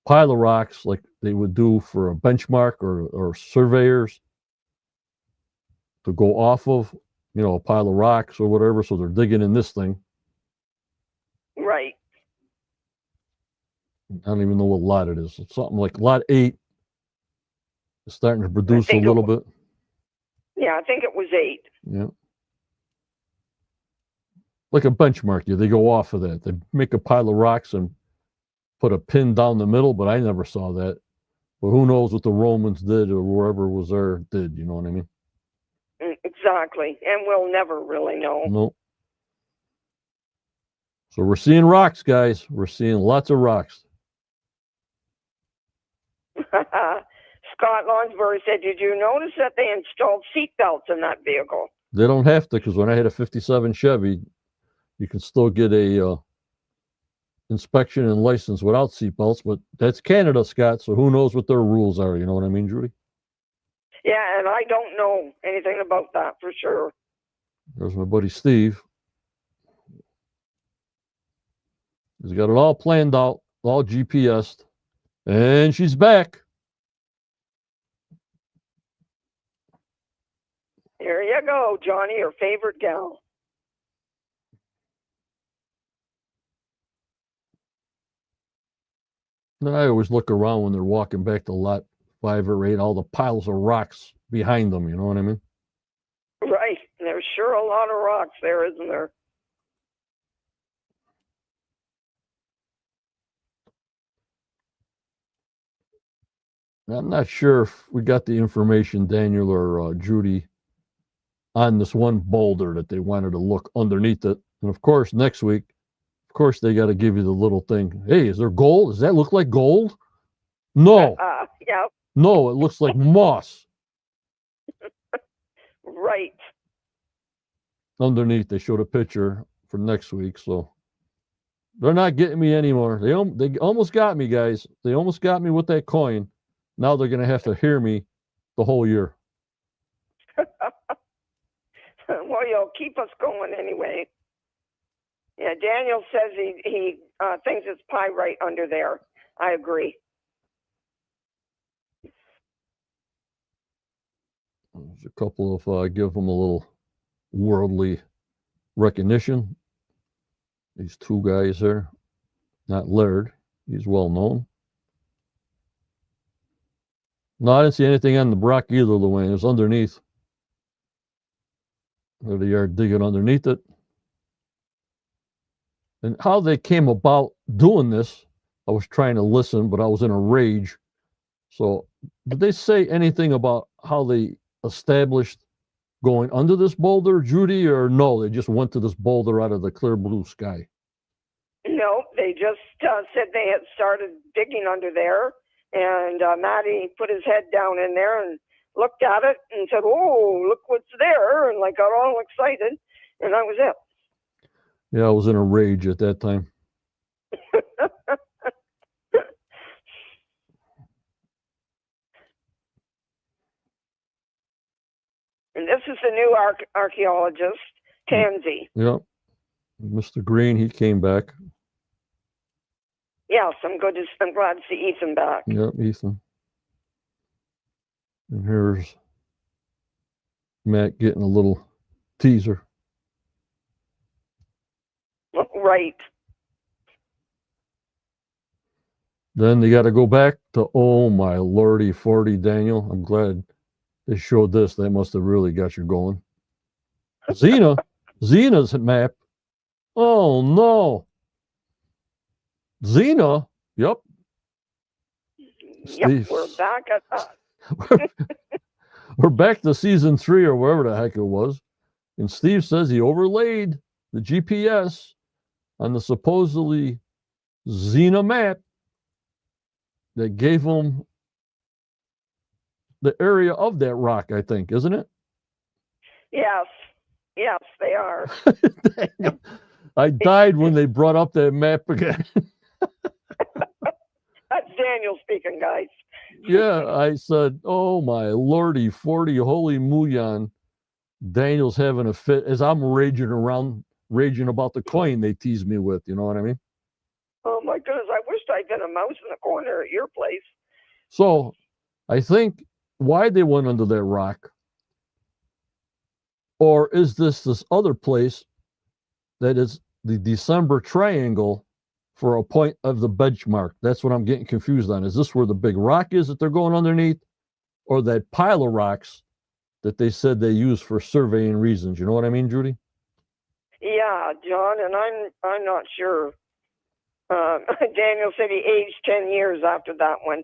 [SPEAKER 1] pile of rocks like they would do for a benchmark or surveyors to go off of, a pile of rocks or whatever. So they're digging in this thing.
[SPEAKER 2] Right.
[SPEAKER 1] I don't even know what lot it is. It's something like lot 8. It's starting to produce a little bit.
[SPEAKER 2] Yeah, I think it was 8.
[SPEAKER 1] Yeah. Like a benchmark. Yeah, they go off of that. They make a pile of rocks and put a pin down the middle, but I never saw that. But who knows what the Romans did or whoever was there did, you know what I mean?
[SPEAKER 2] Exactly. And we'll never really know.
[SPEAKER 1] Nope. So we're seeing rocks, guys. We're seeing lots of rocks.
[SPEAKER 2] Scott Lonsbury said, did you notice that they installed seat belts in that vehicle?
[SPEAKER 1] They don't have to, because when I had a 57 Chevy, you can still get a inspection and license without seat belts, but that's Canada, Scott, so who knows what their rules are, you know what I mean, Judy?
[SPEAKER 2] Yeah, and I don't know anything about that for sure.
[SPEAKER 1] There's my buddy Steve. He's got it all planned out, all GPS'd, and she's back.
[SPEAKER 2] There you go, Johnny, your favorite gal.
[SPEAKER 1] Then I always look around when they're walking back to lot 5 or 8, all the piles of rocks behind them, you know what I mean?
[SPEAKER 2] Right. There's sure a lot of rocks there, isn't there?
[SPEAKER 1] I'm not sure if we got the information, Daniel or Judy, on this one boulder that they wanted to look underneath it. And of course, next week, of course, they got to give you the little thing. Hey, is there gold? Does that look like gold? No,
[SPEAKER 2] Yeah,
[SPEAKER 1] no, it looks like moss.
[SPEAKER 2] right.
[SPEAKER 1] Underneath, they showed a picture for next week, so they're not getting me anymore. They almost got me, guys. They almost got me with that coin. Now they're going to have to hear me the whole year.
[SPEAKER 2] Well, you'll keep us going anyway. Yeah, Daniel says he thinks it's pyrite under there. I agree.
[SPEAKER 1] There's a couple of give them a little worldly recognition. These two guys there, not Laird. He's well known. No, I didn't see anything on the Brock either, Luann. It was underneath. There they are digging underneath it. And how they came about doing this, I was trying to listen, but I was in a rage. So, did they say anything about how they established going under this boulder, Judy, or no? They just went to this boulder out of the clear blue sky.
[SPEAKER 2] No, they just said they had started digging under there, and Matty put his head down in there and looked at it and said, "Oh, look what's there," and like got all excited, and that was it.
[SPEAKER 1] Yeah, I was in a rage at that time.
[SPEAKER 2] And this is the new archaeologist, Tansy.
[SPEAKER 1] Yep. Mr. Green, he came back.
[SPEAKER 2] Yes, I'm glad to see Ethan back.
[SPEAKER 1] Yep, Ethan. And here's Matt getting a little teaser.
[SPEAKER 2] Right.
[SPEAKER 1] Then they got to go back to, oh my lordy 40, Daniel. I'm glad they showed this. That must have really got you going. Zena's map. Oh no. Zena. Yep.
[SPEAKER 2] Yep, we're back at that.
[SPEAKER 1] We're back to season 3 or wherever the heck it was. And Steve says he overlaid the GPS on the supposedly Xena map that gave him the area of that rock, I think, isn't it?
[SPEAKER 2] Yes, they are.
[SPEAKER 1] I died when they brought up that map again.
[SPEAKER 2] That's Daniel speaking, guys.
[SPEAKER 1] Yeah, I said, oh my lordy 40, holy Muyan. Daniel's having a fit as I'm raging about the coin they teased me with. You know what I mean?
[SPEAKER 2] Oh my goodness, I wished I'd been a mouse in the corner at your place.
[SPEAKER 1] So I think why they went under that rock, or is this other place that is the December triangle for a point of the benchmark? That's what I'm getting confused on. Is this where the big rock is that they're going underneath, or that pile of rocks that they said they use for surveying reasons? You know what I mean, Judy?
[SPEAKER 2] Yeah, John, and I'm not sure. Daniel said he aged 10 years after that one.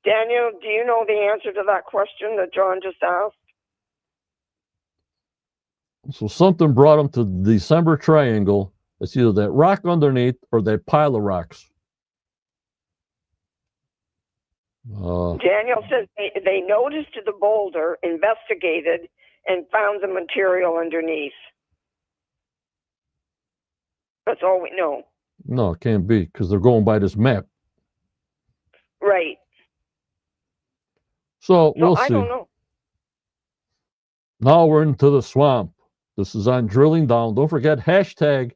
[SPEAKER 2] Daniel, do you know the answer to that question that John just asked?
[SPEAKER 1] So something brought them to the December triangle. It's either that rock underneath or that pile of rocks.
[SPEAKER 2] Daniel says they noticed the boulder, investigated, and found the material underneath. That's all we know.
[SPEAKER 1] No, it can't be because they're going by this map.
[SPEAKER 2] Right.
[SPEAKER 1] So we'll see.
[SPEAKER 2] I don't know.
[SPEAKER 1] Now we're into the swamp. This is on drilling down. Don't forget hashtag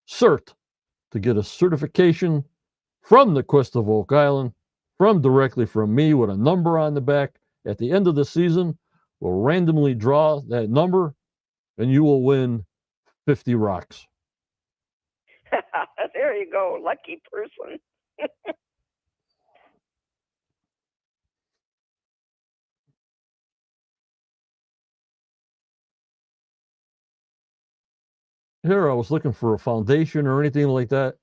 [SPEAKER 1] CERT to get a certification from the Quest of Oak Island, directly from me with a number on the back. At the end of the season, we'll randomly draw that number and you will win 50 rocks.
[SPEAKER 2] There you go. Lucky person.
[SPEAKER 1] Here, I was looking for a foundation or anything like that,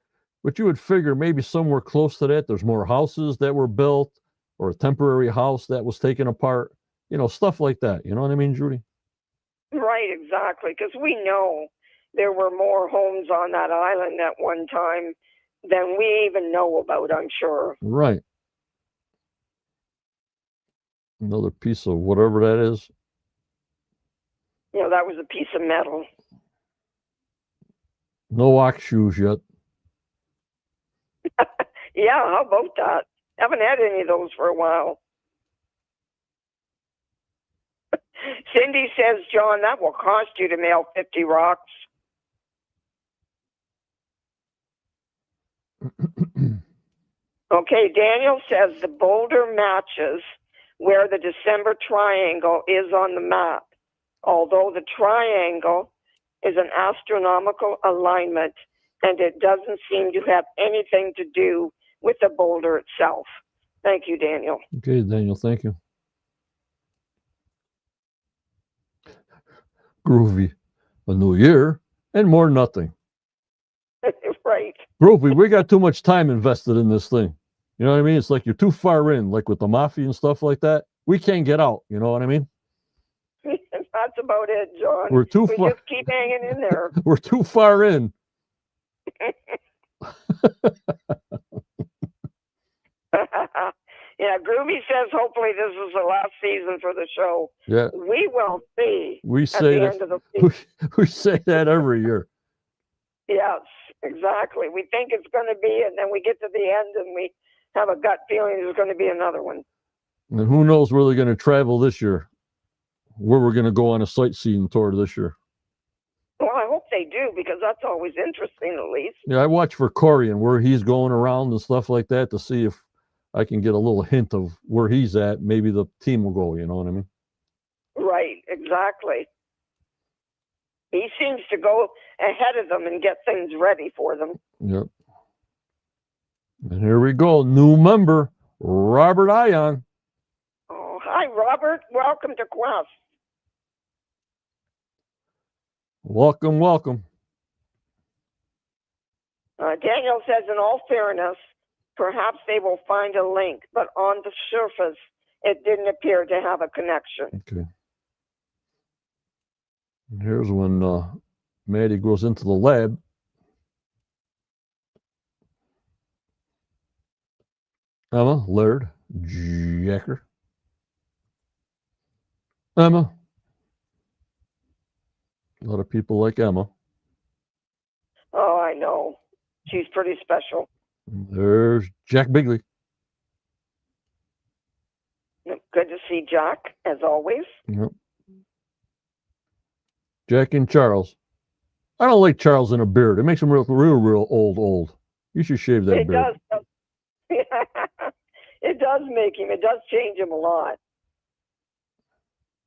[SPEAKER 1] but you would figure maybe somewhere close to that, there's more houses that were built or a temporary house that was taken apart, stuff like that. You know what I mean, Judy?
[SPEAKER 2] Right, exactly. Because we know there were more homes on that island at one time than we even know about, I'm sure.
[SPEAKER 1] Right. Another piece of whatever that is.
[SPEAKER 2] That was a piece of metal.
[SPEAKER 1] No ox shoes yet.
[SPEAKER 2] Yeah, how about that? Haven't had any of those for a while. Cindy says, John, that will cost you to mail 50 rocks. Okay, Daniel says the boulder matches where the December triangle is on the map, although the triangle is an astronomical alignment and it doesn't seem to have anything to do with the boulder itself. Thank you, Daniel.
[SPEAKER 1] Okay, Daniel, thank you. Groovy. A new year and more nothing.
[SPEAKER 2] Right.
[SPEAKER 1] Groovy, we got too much time invested in this thing. You know what I mean? It's like you're too far in, like with the mafia and stuff like that. We can't get out. You know what I mean?
[SPEAKER 2] That's about it, John.
[SPEAKER 1] We're too
[SPEAKER 2] we
[SPEAKER 1] far.
[SPEAKER 2] just keep hanging in there.
[SPEAKER 1] We're too far in.
[SPEAKER 2] Yeah, Groovy says hopefully this is the last season for the show.
[SPEAKER 1] Yeah.
[SPEAKER 2] We will see
[SPEAKER 1] We
[SPEAKER 2] at
[SPEAKER 1] say
[SPEAKER 2] the
[SPEAKER 1] that.
[SPEAKER 2] end of the season.
[SPEAKER 1] We say that every year.
[SPEAKER 2] Yes, exactly. We think it's going to be, and then we get to the end and we have a gut feeling there's going to be another one.
[SPEAKER 1] And who knows where they're going to travel this year, where we're going to go on a sightseeing tour this year.
[SPEAKER 2] Well, I hope they do, because that's always interesting, at least.
[SPEAKER 1] Yeah, I watch for Corey and where he's going around and stuff like that to see if I can get a little hint of where he's at. Maybe the team will go, you know what I mean?
[SPEAKER 2] Right, exactly. He seems to go ahead of them and get things ready for them.
[SPEAKER 1] Yep. And here we go. New member, Robert Ion.
[SPEAKER 2] Oh, hi, Robert. Welcome to Quest.
[SPEAKER 1] Welcome, welcome.
[SPEAKER 2] Daniel says, in all fairness, perhaps they will find a link, but on the surface, it didn't appear to have a connection.
[SPEAKER 1] Okay. And here's when Maddie goes into the lab. Emma, Laird, Jacker. Emma. A lot of people like Emma.
[SPEAKER 2] Oh, I know. She's pretty special.
[SPEAKER 1] There's Jack Bigley.
[SPEAKER 2] Good to see Jack, as always.
[SPEAKER 1] Yep. Jack and Charles. I don't like Charles in a beard. It makes him real old. You should shave that beard.
[SPEAKER 2] It does. It does make him. It does change him a lot.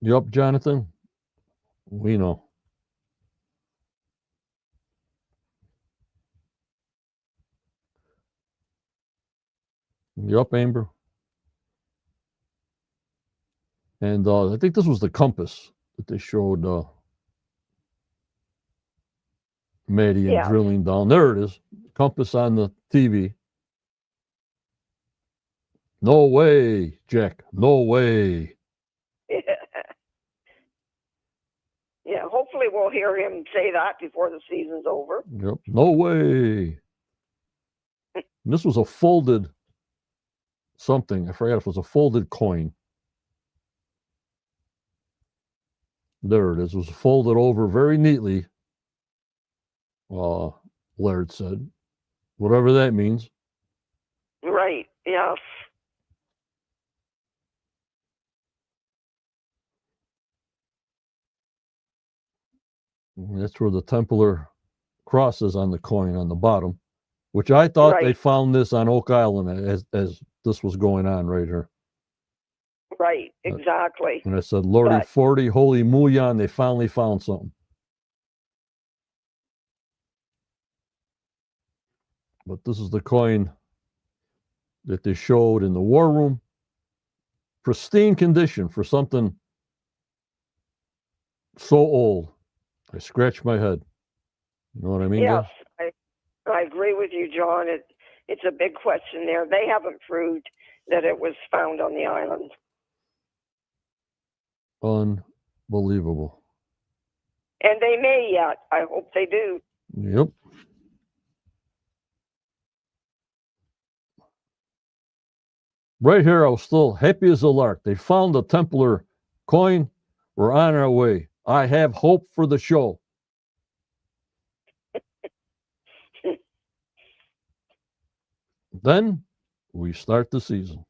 [SPEAKER 1] You up, Jonathan? We know. You up, Amber? And I think this was the compass that they showed Maddie and drilling down. There it is. Compass on the TV. No way, Jack. No way.
[SPEAKER 2] Yeah, hopefully we'll hear him say that before the season's over.
[SPEAKER 1] Yep. No way. And this was a folded something. I forgot if it was a folded coin. There it is. It was folded over very neatly. Laird said. Whatever that means.
[SPEAKER 2] Right, yes.
[SPEAKER 1] That's where the Templar cross is on the coin on the bottom, which I thought they found this on Oak Island as this was going on right here.
[SPEAKER 2] Right, exactly.
[SPEAKER 1] And I said, Lordy 40, holy Muyan, they finally found something. But this is the coin that they showed in the war room. Pristine condition for something so old. I scratched my head. You know what I mean?
[SPEAKER 2] Yes, I agree with you, John. It's a big question there. They haven't proved that it was found on the island.
[SPEAKER 1] Unbelievable.
[SPEAKER 2] And they may yet. I hope they do.
[SPEAKER 1] Yep. Right here, I was still happy as a lark. They found the Templar coin. We're on our way. I have hope for the show. Then we start the season.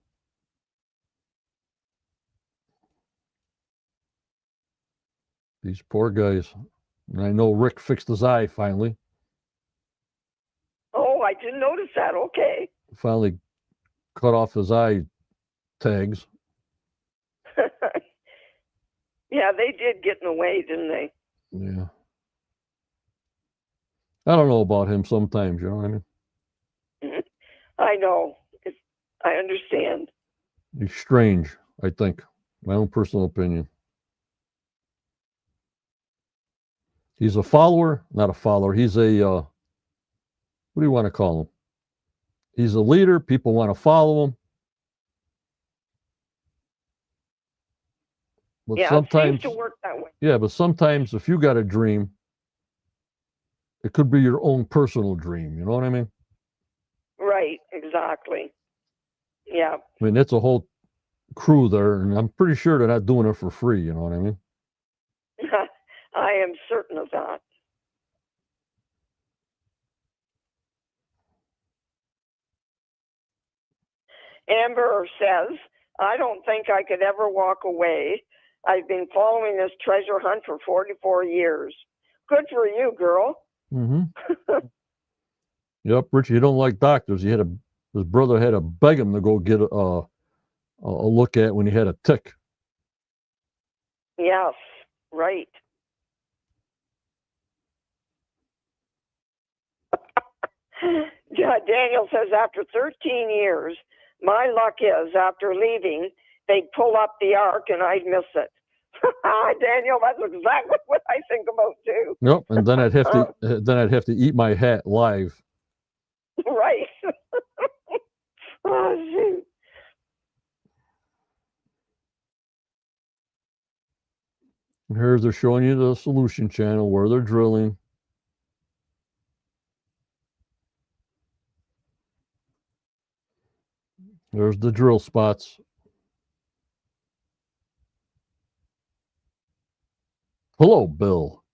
[SPEAKER 1] These poor guys. And I know Rick fixed his eye finally.
[SPEAKER 2] Oh, I didn't notice that. Okay.
[SPEAKER 1] Finally cut off his eye tags.
[SPEAKER 2] Yeah, they did get in the way, didn't they?
[SPEAKER 1] Yeah. I don't know about him sometimes, you know what I mean?
[SPEAKER 2] I know. I understand.
[SPEAKER 1] He's strange, I think. My own personal opinion. He's a follower, not a follower. He's a, what do you want to call him? He's a leader. People want to follow him. But
[SPEAKER 2] Yeah,
[SPEAKER 1] sometimes,
[SPEAKER 2] it seems to work that way.
[SPEAKER 1] yeah, but sometimes if you got a dream, it could be your own personal dream. You know what I mean?
[SPEAKER 2] Right, exactly. Yeah.
[SPEAKER 1] I mean, it's a whole crew there, and I'm pretty sure they're not doing it for free. You know what I mean?
[SPEAKER 2] I am certain of that. Amber says, I don't think I could ever walk away. I've been following this treasure hunt for 44 years. Good for you, girl.
[SPEAKER 1] Mm-hmm. Yep, Richie, you don't like doctors. His brother had to beg him to go get a look at when he had a tick.
[SPEAKER 2] Yes, right. Daniel says, after 13 years, my luck is after leaving, they'd pull up the ark and I'd miss it. Daniel, that's exactly what I think about too.
[SPEAKER 1] Yep, and then I'd have to eat my hat live.
[SPEAKER 2] Right. Oh, shoot.
[SPEAKER 1] And here's they're showing you the solution channel where they're drilling. There's the drill spots. Hello, Bill.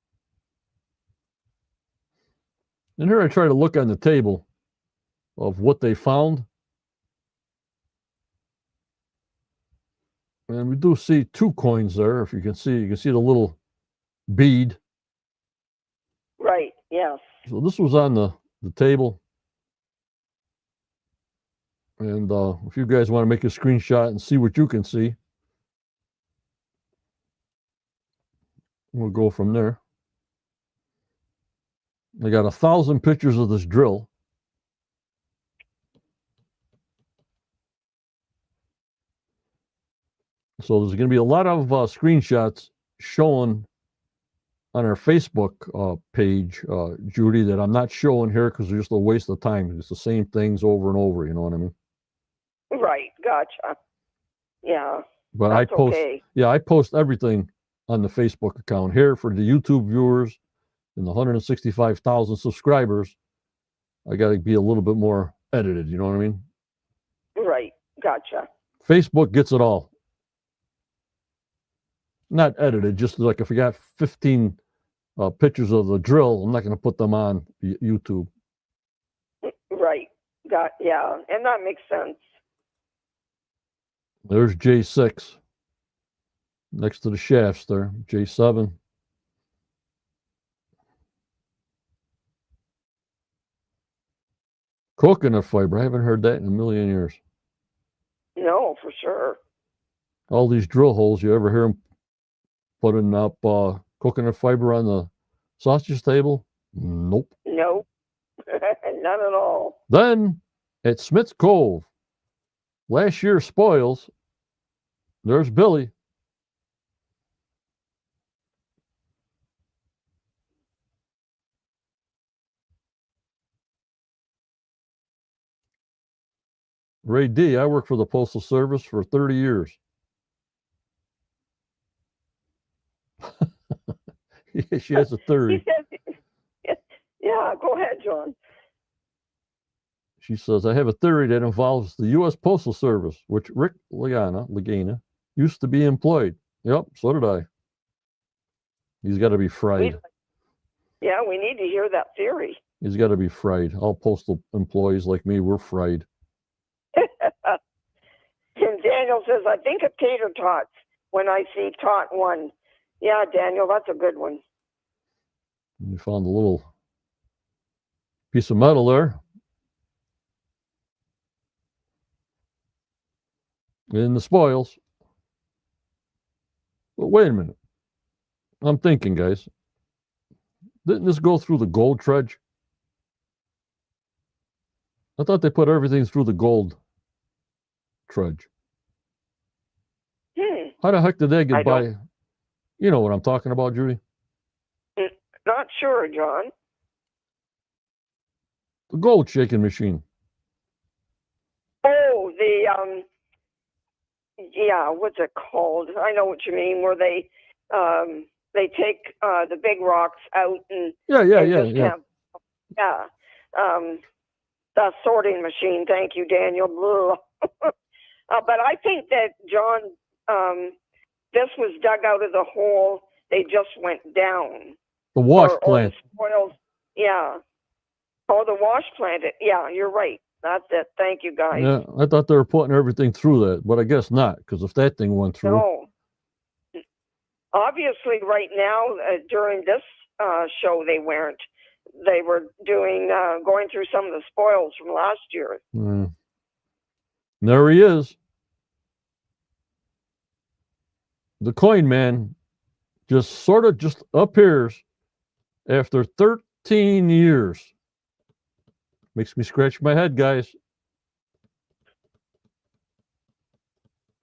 [SPEAKER 1] And here I try to look on the table of what they found. And we do see 2 coins there. If you can see the little bead.
[SPEAKER 2] Right, yes.
[SPEAKER 1] So this was on the table. And if you guys want to make a screenshot and see what you can see, we'll go from there. I got 1,000 pictures of this drill. So there's going to be a lot of screenshots shown on our Facebook page, Judy, that I'm not showing here because it's just a waste of time. It's the same things over and over. You know what I mean?
[SPEAKER 2] Right, gotcha. Yeah.
[SPEAKER 1] But
[SPEAKER 2] that's okay.
[SPEAKER 1] I post everything on the Facebook account here for the YouTube viewers and the 165,000 subscribers. I got to be a little bit more edited. You know what I mean?
[SPEAKER 2] Right, gotcha.
[SPEAKER 1] Facebook gets it all. Not edited, just like if we got 15 pictures of the drill, I'm not going to put them on YouTube.
[SPEAKER 2] Right. Yeah, and that makes sense.
[SPEAKER 1] There's J6 next to the shafts there, J7. Coconut fiber, I haven't heard that in a million years.
[SPEAKER 2] No, for sure.
[SPEAKER 1] All these drill holes, you ever hear them putting up coconut fiber on the sausage table? Nope.
[SPEAKER 2] Nope. None at all.
[SPEAKER 1] Then at Smith's Cove, last year's spoils, there's Billy. Ray D, I worked for the Postal Service for 30 years. She has a
[SPEAKER 2] He
[SPEAKER 1] theory.
[SPEAKER 2] says, yeah, go ahead, John.
[SPEAKER 1] She says, I have a theory that involves the U.S. Postal Service, which Rick Lagana used to be employed. Yep, so did I. He's got to be fried.
[SPEAKER 2] We need to hear that theory.
[SPEAKER 1] He's got to be fried. All postal employees like me, we're fried.
[SPEAKER 2] And Daniel says, I think of tater tots when I see tot one. Yeah, Daniel, that's a good one.
[SPEAKER 1] We found a little piece of metal there. In the spoils. But wait a minute. I'm thinking, guys. Didn't this go through the gold trudge? I thought they put everything through the gold trudge. How the heck did they get by? You know what I'm talking about, Judy?
[SPEAKER 2] Not sure, John.
[SPEAKER 1] The gold shaking machine.
[SPEAKER 2] Oh, yeah, what's it called? I know what you mean, where they take the big rocks out and the sorting machine. Thank you, Daniel. But I think that, John, this was dug out of the hole. They just went down.
[SPEAKER 1] The wash plant.
[SPEAKER 2] Or the spoils. Yeah. Oh, the wash plant. Yeah, you're right. That's it. Thank you, guys.
[SPEAKER 1] Yeah, I thought they were putting everything through that, but I guess not, because if that thing went through.
[SPEAKER 2] No. Obviously, right now, during this show, they weren't. They were going through some of the spoils from last year.
[SPEAKER 1] There he is. The coin man just sort of just appears after 13 years. Makes me scratch my head, guys.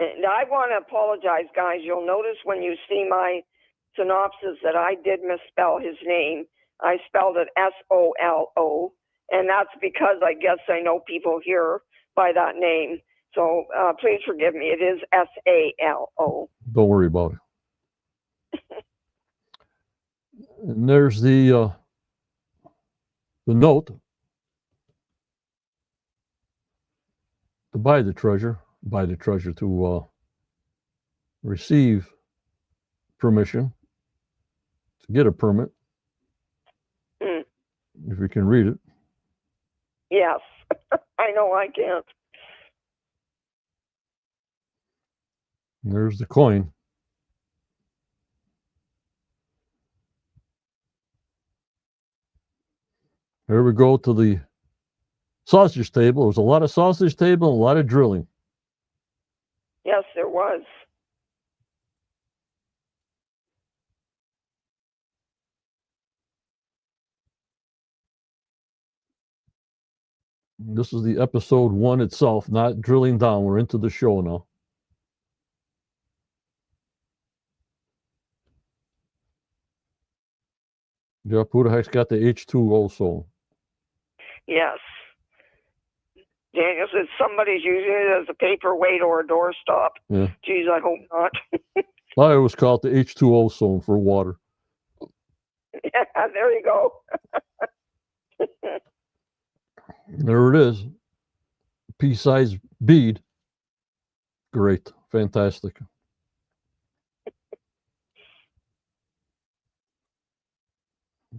[SPEAKER 2] And I want to apologize, guys. You'll notice when you see my synopsis that I did misspell his name. I spelled it S-O-L-O, and that's because I guess I know people here by that name. So please forgive me. It is S-A-L-O.
[SPEAKER 1] Don't worry about it. And there's the note to buy the treasure to receive permission to get a permit. If you can read it.
[SPEAKER 2] Yes, I know I can't.
[SPEAKER 1] And there's the coin. Here we go to the sausage table. There was a lot of sausage table and a lot of drilling.
[SPEAKER 2] Yes, there was.
[SPEAKER 1] This is the episode 1 itself, not drilling down. We're into the show now. Yep, who the heck's got the H2O zone?
[SPEAKER 2] Yes. Daniel says somebody's using it as a paperweight or a doorstop.
[SPEAKER 1] Yeah.
[SPEAKER 2] Geez, I hope not.
[SPEAKER 1] I always call it the H2O zone for water.
[SPEAKER 2] Yeah, there you go.
[SPEAKER 1] There it is. Pea-sized bead. Great. Fantastic.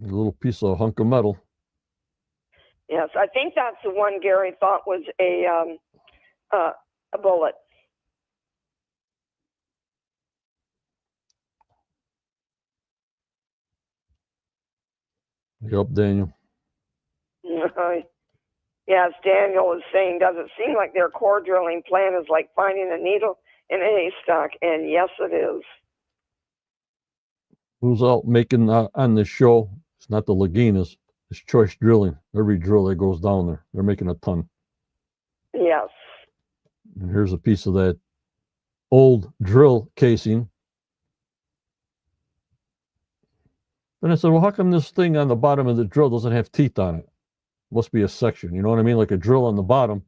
[SPEAKER 1] A little piece of hunk of metal.
[SPEAKER 2] Yes, I think that's the one Gary thought was a bullet.
[SPEAKER 1] Yep, Daniel.
[SPEAKER 2] Yes, Daniel is saying, does it seem like their core drilling plan is like finding a needle in a haystack? And yes, it is.
[SPEAKER 1] Who's out making on this show? It's not the Laginas. It's Choice Drilling. Every drill that goes down there, they're making a ton.
[SPEAKER 2] Yes.
[SPEAKER 1] And here's a piece of that old drill casing. And I said, well, how come this thing on the bottom of the drill doesn't have teeth on it? Must be a section. You know what I mean? Like a drill on the bottom.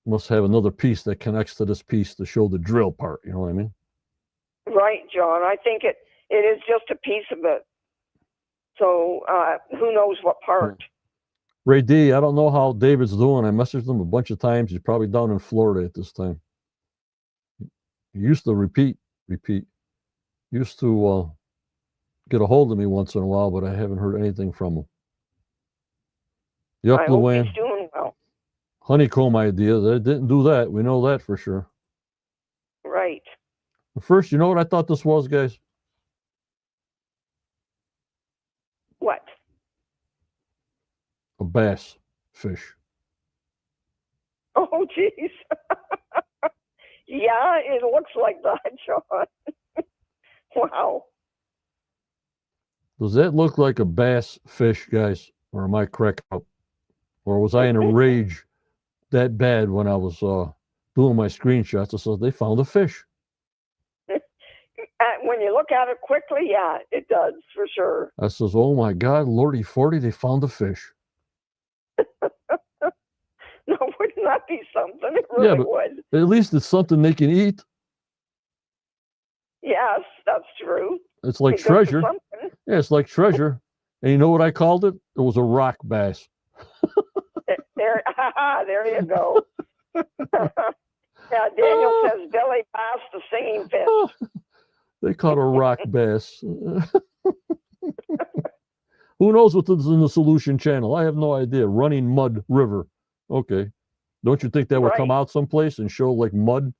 [SPEAKER 1] must have another piece that connects to this piece to show the drill part. You know what I mean?
[SPEAKER 2] Right, John. I think it is just a piece of it. So who knows what part?
[SPEAKER 1] Ray D, I don't know how David's doing. I messaged him a bunch of times. He's probably down in Florida at this time. He used to repeat. Used to get a hold of me once in a while, but I haven't heard anything from him. Yep,
[SPEAKER 2] I hope
[SPEAKER 1] Luann.
[SPEAKER 2] he's doing well.
[SPEAKER 1] Honeycomb idea. They didn't do that. We know that for sure.
[SPEAKER 2] Right.
[SPEAKER 1] First, you know what I thought this was, guys?
[SPEAKER 2] What?
[SPEAKER 1] A bass fish.
[SPEAKER 2] Oh, geez. Yeah, it looks like that, John. Wow.
[SPEAKER 1] Does that look like a bass fish, guys? Or am I cracking up? Or was I in a rage that bad when I was doing my screenshots? I said, they found a fish.
[SPEAKER 2] When you look at it quickly, yeah, it does, for sure.
[SPEAKER 1] I says, oh my God, Lordy 40, they found a fish.
[SPEAKER 2] No, wouldn't that be something? It really would.
[SPEAKER 1] At least it's something they can eat.
[SPEAKER 2] Yes, that's true.
[SPEAKER 1] It's like treasure. Yeah, it's like treasure. And you know what I called it? It was a rock bass.
[SPEAKER 2] There you go. Yeah, Daniel says Billy Bass, the singing fish.
[SPEAKER 1] They caught a rock bass. Who knows what's in the solution channel? I have no idea. Running mud river. Okay. Don't you think that would come out someplace and show like mud?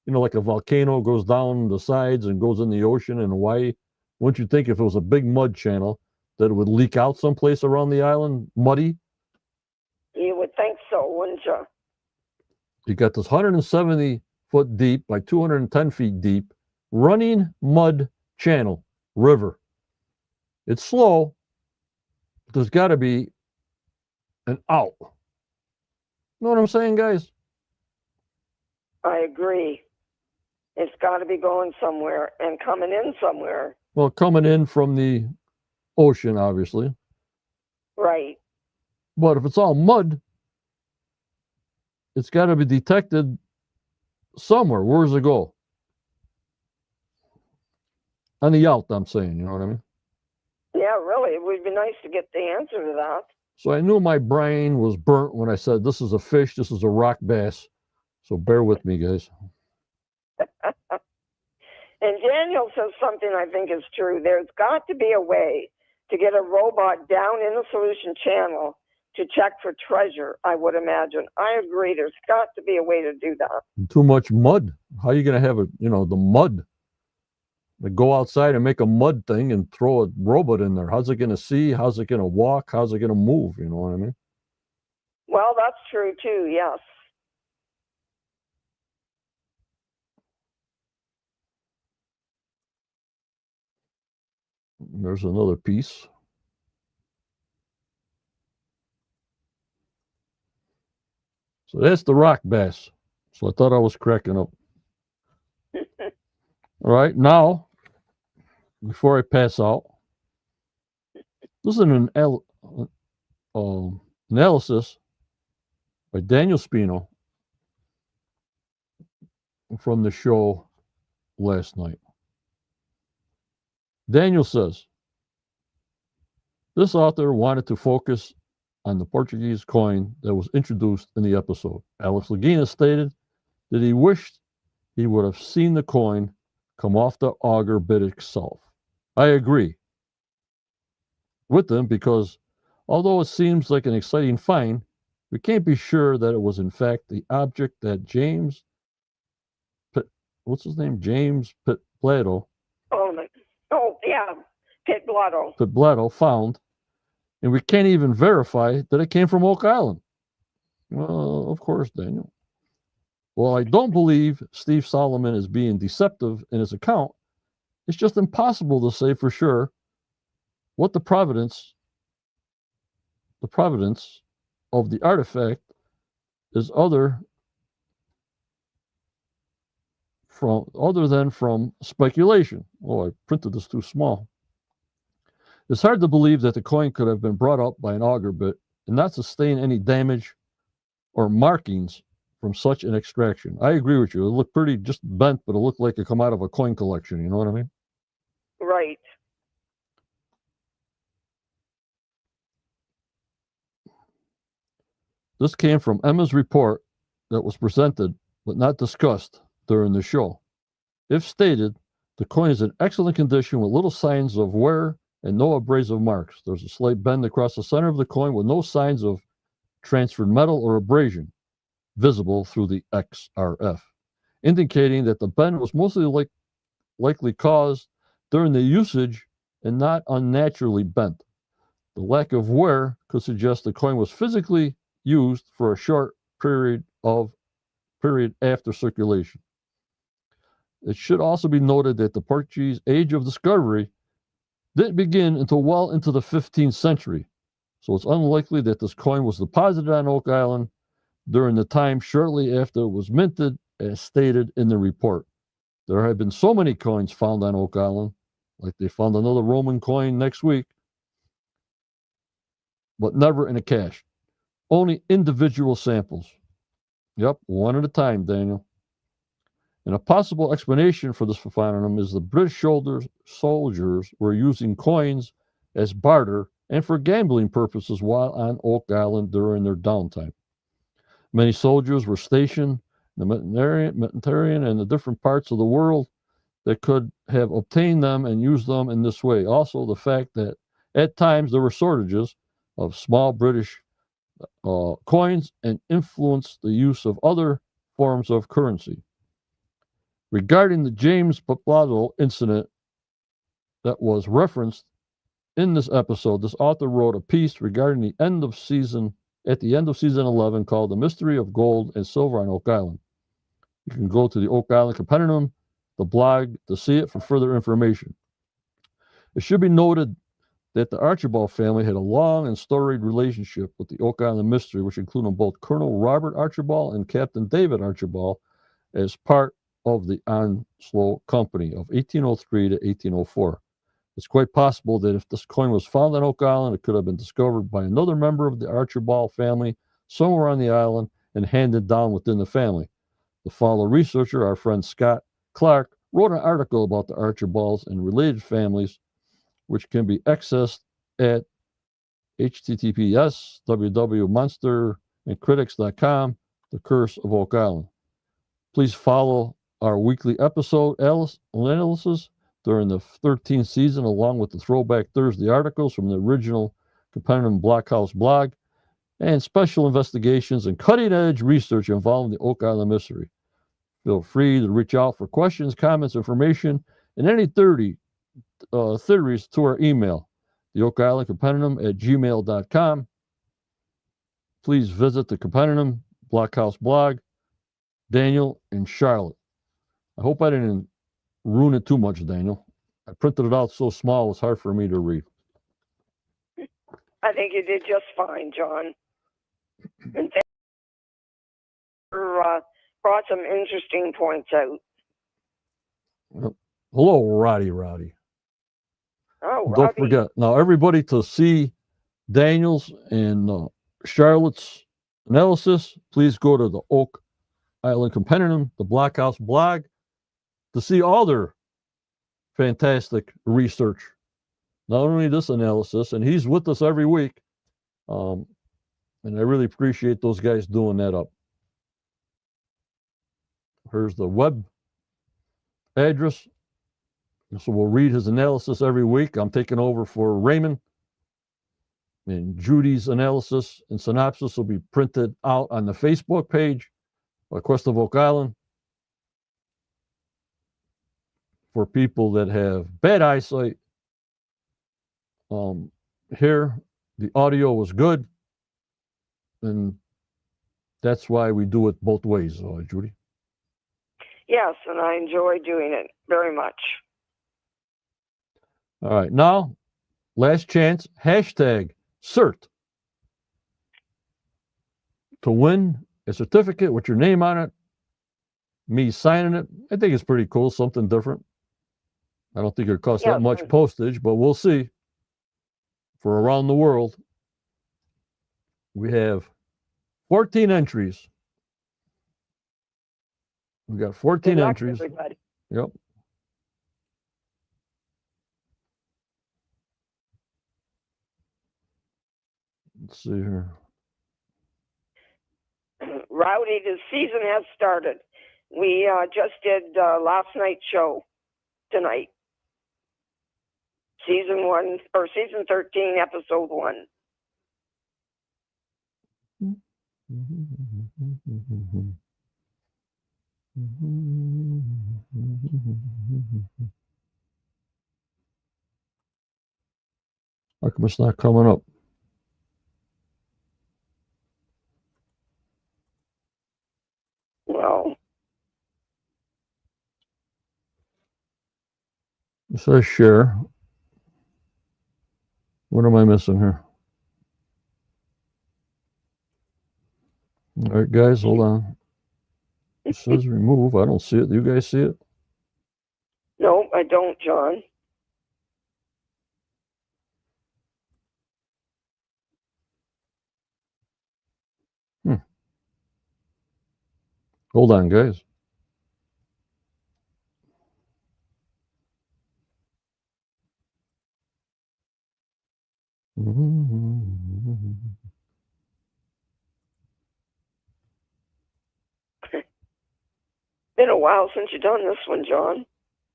[SPEAKER 1] You know, like a volcano goes down the sides and goes in the ocean in Hawaii. Wouldn't you think if it was a big mud channel that it would leak out someplace around the island, muddy?
[SPEAKER 2] You would think so, wouldn't you?
[SPEAKER 1] You got this 170 foot deep by 210 feet deep running mud channel, river. It's slow, but there's got to be an out. You know what I'm saying, guys?
[SPEAKER 2] I agree. It's got to be going somewhere and coming in somewhere.
[SPEAKER 1] Well, coming in from the ocean, obviously.
[SPEAKER 2] Right.
[SPEAKER 1] But if it's all mud, it's got to be detected somewhere. Where does it go? On the out, I'm saying, you know what I mean?
[SPEAKER 2] Yeah, really. It would be nice to get the answer to that.
[SPEAKER 1] So I knew my brain was burnt when I said, this is a fish, this is a rock bass. So bear with me, guys.
[SPEAKER 2] And Daniel says something I think is true. There's got to be a way to get a robot down in the solution channel to check for treasure, I would imagine. I agree. There's got to be a way to do that.
[SPEAKER 1] Too much mud. How are you going to have the mud? They go outside and make a mud thing and throw a robot in there. How's it going to see? How's it going to walk? How's it going to move? You know what I mean?
[SPEAKER 2] Well, that's true too, yes.
[SPEAKER 1] There's another piece. So that's the rock bass. So I thought I was cracking up. All right, now, before I pass out, this is an analysis by Daniel Spino from the show last night. Daniel says, this author wanted to focus on the Portuguese coin that was introduced in the episode. Alex Lagina stated that he wished he would have seen the coin come off the auger bit itself. I agree with them because although it seems like an exciting find, we can't be sure that it was in fact the object that James Pitblato. Pitblato found, and we can't even verify that it came from Oak Island. Well, of course, Daniel. Well, I don't believe Steve Solomon is being deceptive in his account. It's just impossible to say for sure what the provenance of the artifact is other than from speculation. Oh, I printed this too small. It's hard to believe that the coin could have been brought up by an auger bit and not sustain any damage or markings from such an extraction. I agree with you. It looked pretty just bent, but it looked like it come out of a coin collection. You know what I mean?
[SPEAKER 2] Right.
[SPEAKER 1] This came from Emma's report that was presented but not discussed during the show. If stated, the coin is in excellent condition with little signs of wear and no abrasive marks. There's a slight bend across the center of the coin with no signs of transferred metal or abrasion visible through the XRF, indicating that the bend was mostly likely caused during the usage and not unnaturally bent. The lack of wear could suggest the coin was physically used for a short period after circulation. It should also be noted that the Portuguese age of discovery didn't begin until well into the 15th century, so it's unlikely that this coin was deposited on Oak Island during the time shortly after it was minted, as stated in the report. There have been so many coins found on Oak Island, like they found another Roman coin next week, but never in a cache. Only individual samples. Yep, one at a time, Daniel. And a possible explanation for this phenomenon is the British soldiers were using coins as barter and for gambling purposes while on Oak Island during their downtime. Many soldiers were stationed in the Mediterranean and the different parts of the world that could have obtained them and used them in this way. Also, the fact that at times there were shortages of small British coins and influenced the use of other forms of currency. Regarding the James Poplado incident that was referenced in this episode, this author wrote a piece regarding the end of season 11 called The Mystery of Gold and Silver on Oak Island. You can go to the Oak Island Compendium, the blog, to see it for further information. It should be noted that the Archibald family had a long and storied relationship with the Oak Island mystery, which included both Colonel Robert Archibald and Captain David Archibald as part of the Onslow Company of 1803 to 1804. It's quite possible that if this coin was found on Oak Island, it could have been discovered by another member of the Archibald family somewhere on the island and handed down within the family. The fellow researcher, our friend Scott Clark, wrote an article about the Archibalds and related families, which can be accessed at https://www.monsterandcritics.com, The Curse of Oak Island. Please follow our weekly episode analysis during the 13th season, along with the Throwback Thursday articles from the original Compendium Blockhouse blog, and special investigations and cutting-edge research involving the Oak Island mystery. Feel free to reach out for questions, comments, information, and any theories to our email, the Oak Island Compendium at gmail.com. Please visit the Compendium Blockhouse blog, Daniel and Charlotte. I hope I didn't ruin it too much, Daniel. I printed it out so small it's hard for me to read.
[SPEAKER 2] I think you did just fine, John. And thank you for brought some interesting points out.
[SPEAKER 1] Hello, Roddy.
[SPEAKER 2] Oh,
[SPEAKER 1] Don't
[SPEAKER 2] Robbie.
[SPEAKER 1] forget, now everybody, to see Daniel's and Charlotte's analysis, please go to the Oak Island Compendium, the Blockhouse blog, to see all their fantastic research. Not only this analysis, and he's with us every week, and I really appreciate those guys doing that up. Here's the web address. So we'll read his analysis every week. I'm taking over for Raymond. And Judy's analysis and synopsis will be printed out on the Facebook page by Quest of Oak Island. For people that have bad eyesight, here the audio was good, and that's why we do it both ways, Judy.
[SPEAKER 2] Yes, and I enjoy doing it very much.
[SPEAKER 1] All right, now, last chance, hashtag CERT. To win a certificate with your name on it, me signing it, I think it's pretty cool, something different. I don't think it costs that much postage, but we'll see. For around the world, we have 14 entries. We got
[SPEAKER 2] Good
[SPEAKER 1] 14
[SPEAKER 2] luck,
[SPEAKER 1] entries.
[SPEAKER 2] everybody.
[SPEAKER 1] Yep. Let's see here.
[SPEAKER 2] Rowdy, the season has started. We just did last night's show tonight. Season 1 or season 13, episode 1.
[SPEAKER 1] How come it's not coming up?
[SPEAKER 2] Well,
[SPEAKER 1] It says share. What am I missing here? All right, guys, hold on. It says remove. I don't see it. Do you guys see it?
[SPEAKER 2] no, I don't, John.
[SPEAKER 1] Hold on, guys.
[SPEAKER 2] Been a while since you've done this one, John.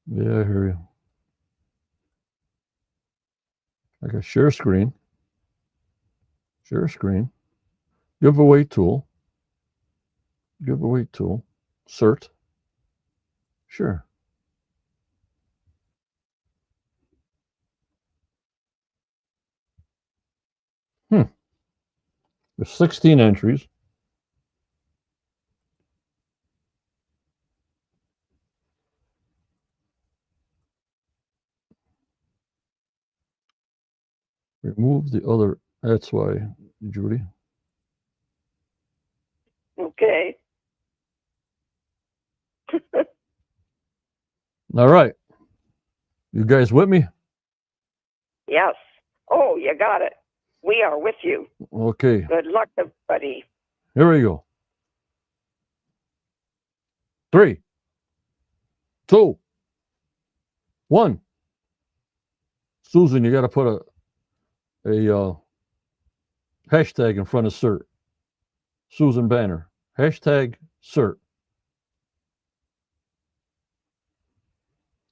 [SPEAKER 1] Yeah, I hear you. I got share screen. Share screen. Giveaway tool. Giveaway tool. CERT. Sure. There's 16 entries. Remove the other. That's why, Judy.
[SPEAKER 2] Okay.
[SPEAKER 1] All right. You guys with me?
[SPEAKER 2] Yes. Oh, you got it. We are with you.
[SPEAKER 1] Okay.
[SPEAKER 2] Good luck, everybody.
[SPEAKER 1] Here we go. 3, 2, 1. Susan, you got to put a hashtag in front of CERT. Susan Banner. Hashtag CERT.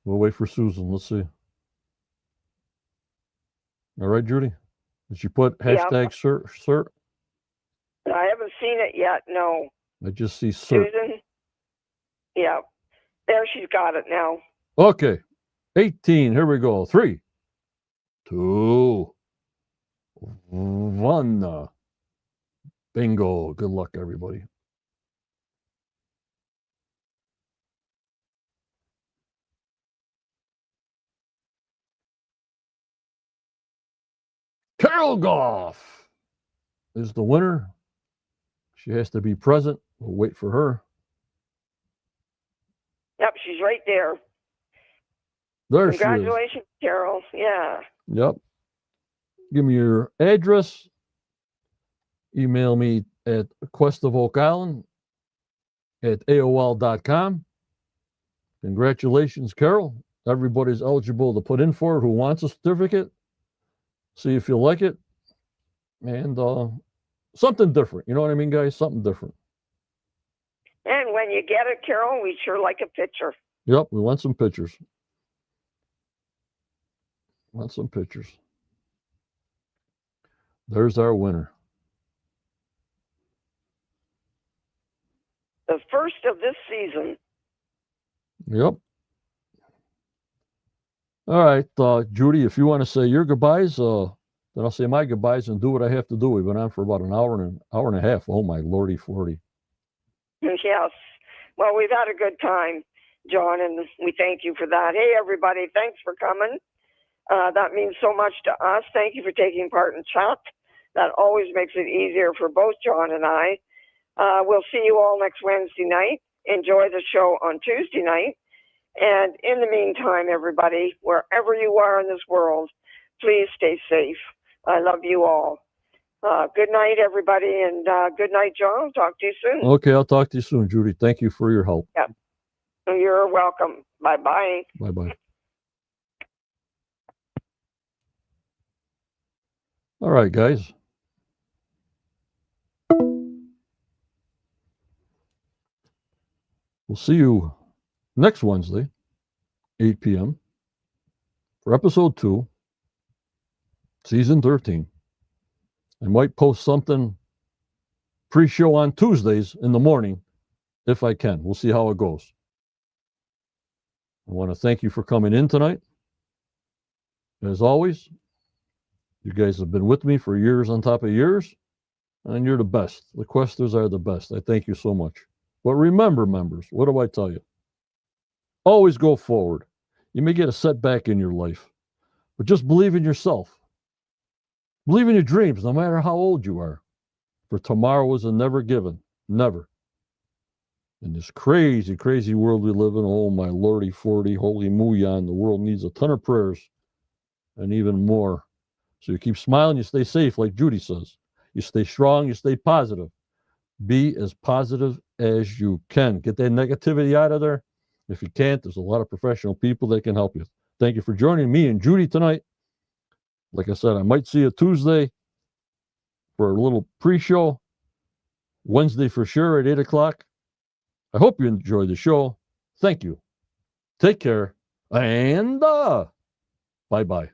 [SPEAKER 1] We'll wait for Susan. Let's see. All right, Judy? Did you put hashtag CERT?
[SPEAKER 2] I haven't seen it yet, no.
[SPEAKER 1] I just see CERT.
[SPEAKER 2] Susan? Yeah. There, she's got it now.
[SPEAKER 1] Okay. 18. Here we go. 3, 2, 1. Bingo. Good luck, everybody. Carol Goff is the winner. She has to be present. We'll wait for her.
[SPEAKER 2] Yep, she's right there.
[SPEAKER 1] There she is.
[SPEAKER 2] Congratulations, Carol. Yeah.
[SPEAKER 1] Yep. Give me your address. Email me at Quest of Oak Island at AOL.com. Congratulations, Carol. Everybody's eligible to put in for it who wants a certificate. See if you like it. And something different. You know what I mean, guys? Something different.
[SPEAKER 2] And when you get it, Carol, we sure like a picture.
[SPEAKER 1] Yep, we want some pictures. Want some pictures. There's our winner.
[SPEAKER 2] The first of this season.
[SPEAKER 1] Yep. All right, Judy, if you want to say your goodbyes, then I'll say my goodbyes and do what I have to do. We've been on for about an hour and a half. Oh, my lordy 40.
[SPEAKER 2] Yes. Well, we've had a good time, John, and we thank you for that. Hey, everybody, thanks for coming. That means so much to us. Thank you for taking part in chat. That always makes it easier for both John and I. We'll see you all next Wednesday night. Enjoy the show on Tuesday night. And in the meantime, everybody, wherever you are in this world, please stay safe. I love you all. Good night, everybody, and good night, John. Talk to you soon.
[SPEAKER 1] Okay, I'll talk to you soon, Judy. Thank you for your help.
[SPEAKER 2] Yep. You're welcome. Bye-bye.
[SPEAKER 1] Bye-bye. All right, guys. We'll see you next Wednesday, 8 p.m. for episode 2, season 13. I might post something pre-show on Tuesdays in the morning if I can. We'll see how it goes. I want to thank you for coming in tonight. As always, you guys have been with me for years on top of years, and you're the best. The Questers are the best. I thank you so much. But remember, members, what do I tell you? Always go forward. You may get a setback in your life, but just believe in yourself. Believe in your dreams, no matter how old you are. For tomorrow is a never given. Never. In this crazy, crazy world we live in, oh my lordy 40, holy Muyan, the world needs a ton of prayers and even more. So you keep smiling, you stay safe, like Judy says. You stay strong, you stay positive. Be as positive as you can. Get that negativity out of there. If you can't, there's a lot of professional people that can help you. Thank you for joining me and Judy tonight. Like I said, I might see you Tuesday for a little pre-show. Wednesday for sure at 8 o'clock. I hope you enjoyed the show. Thank you. Take care. And bye-bye.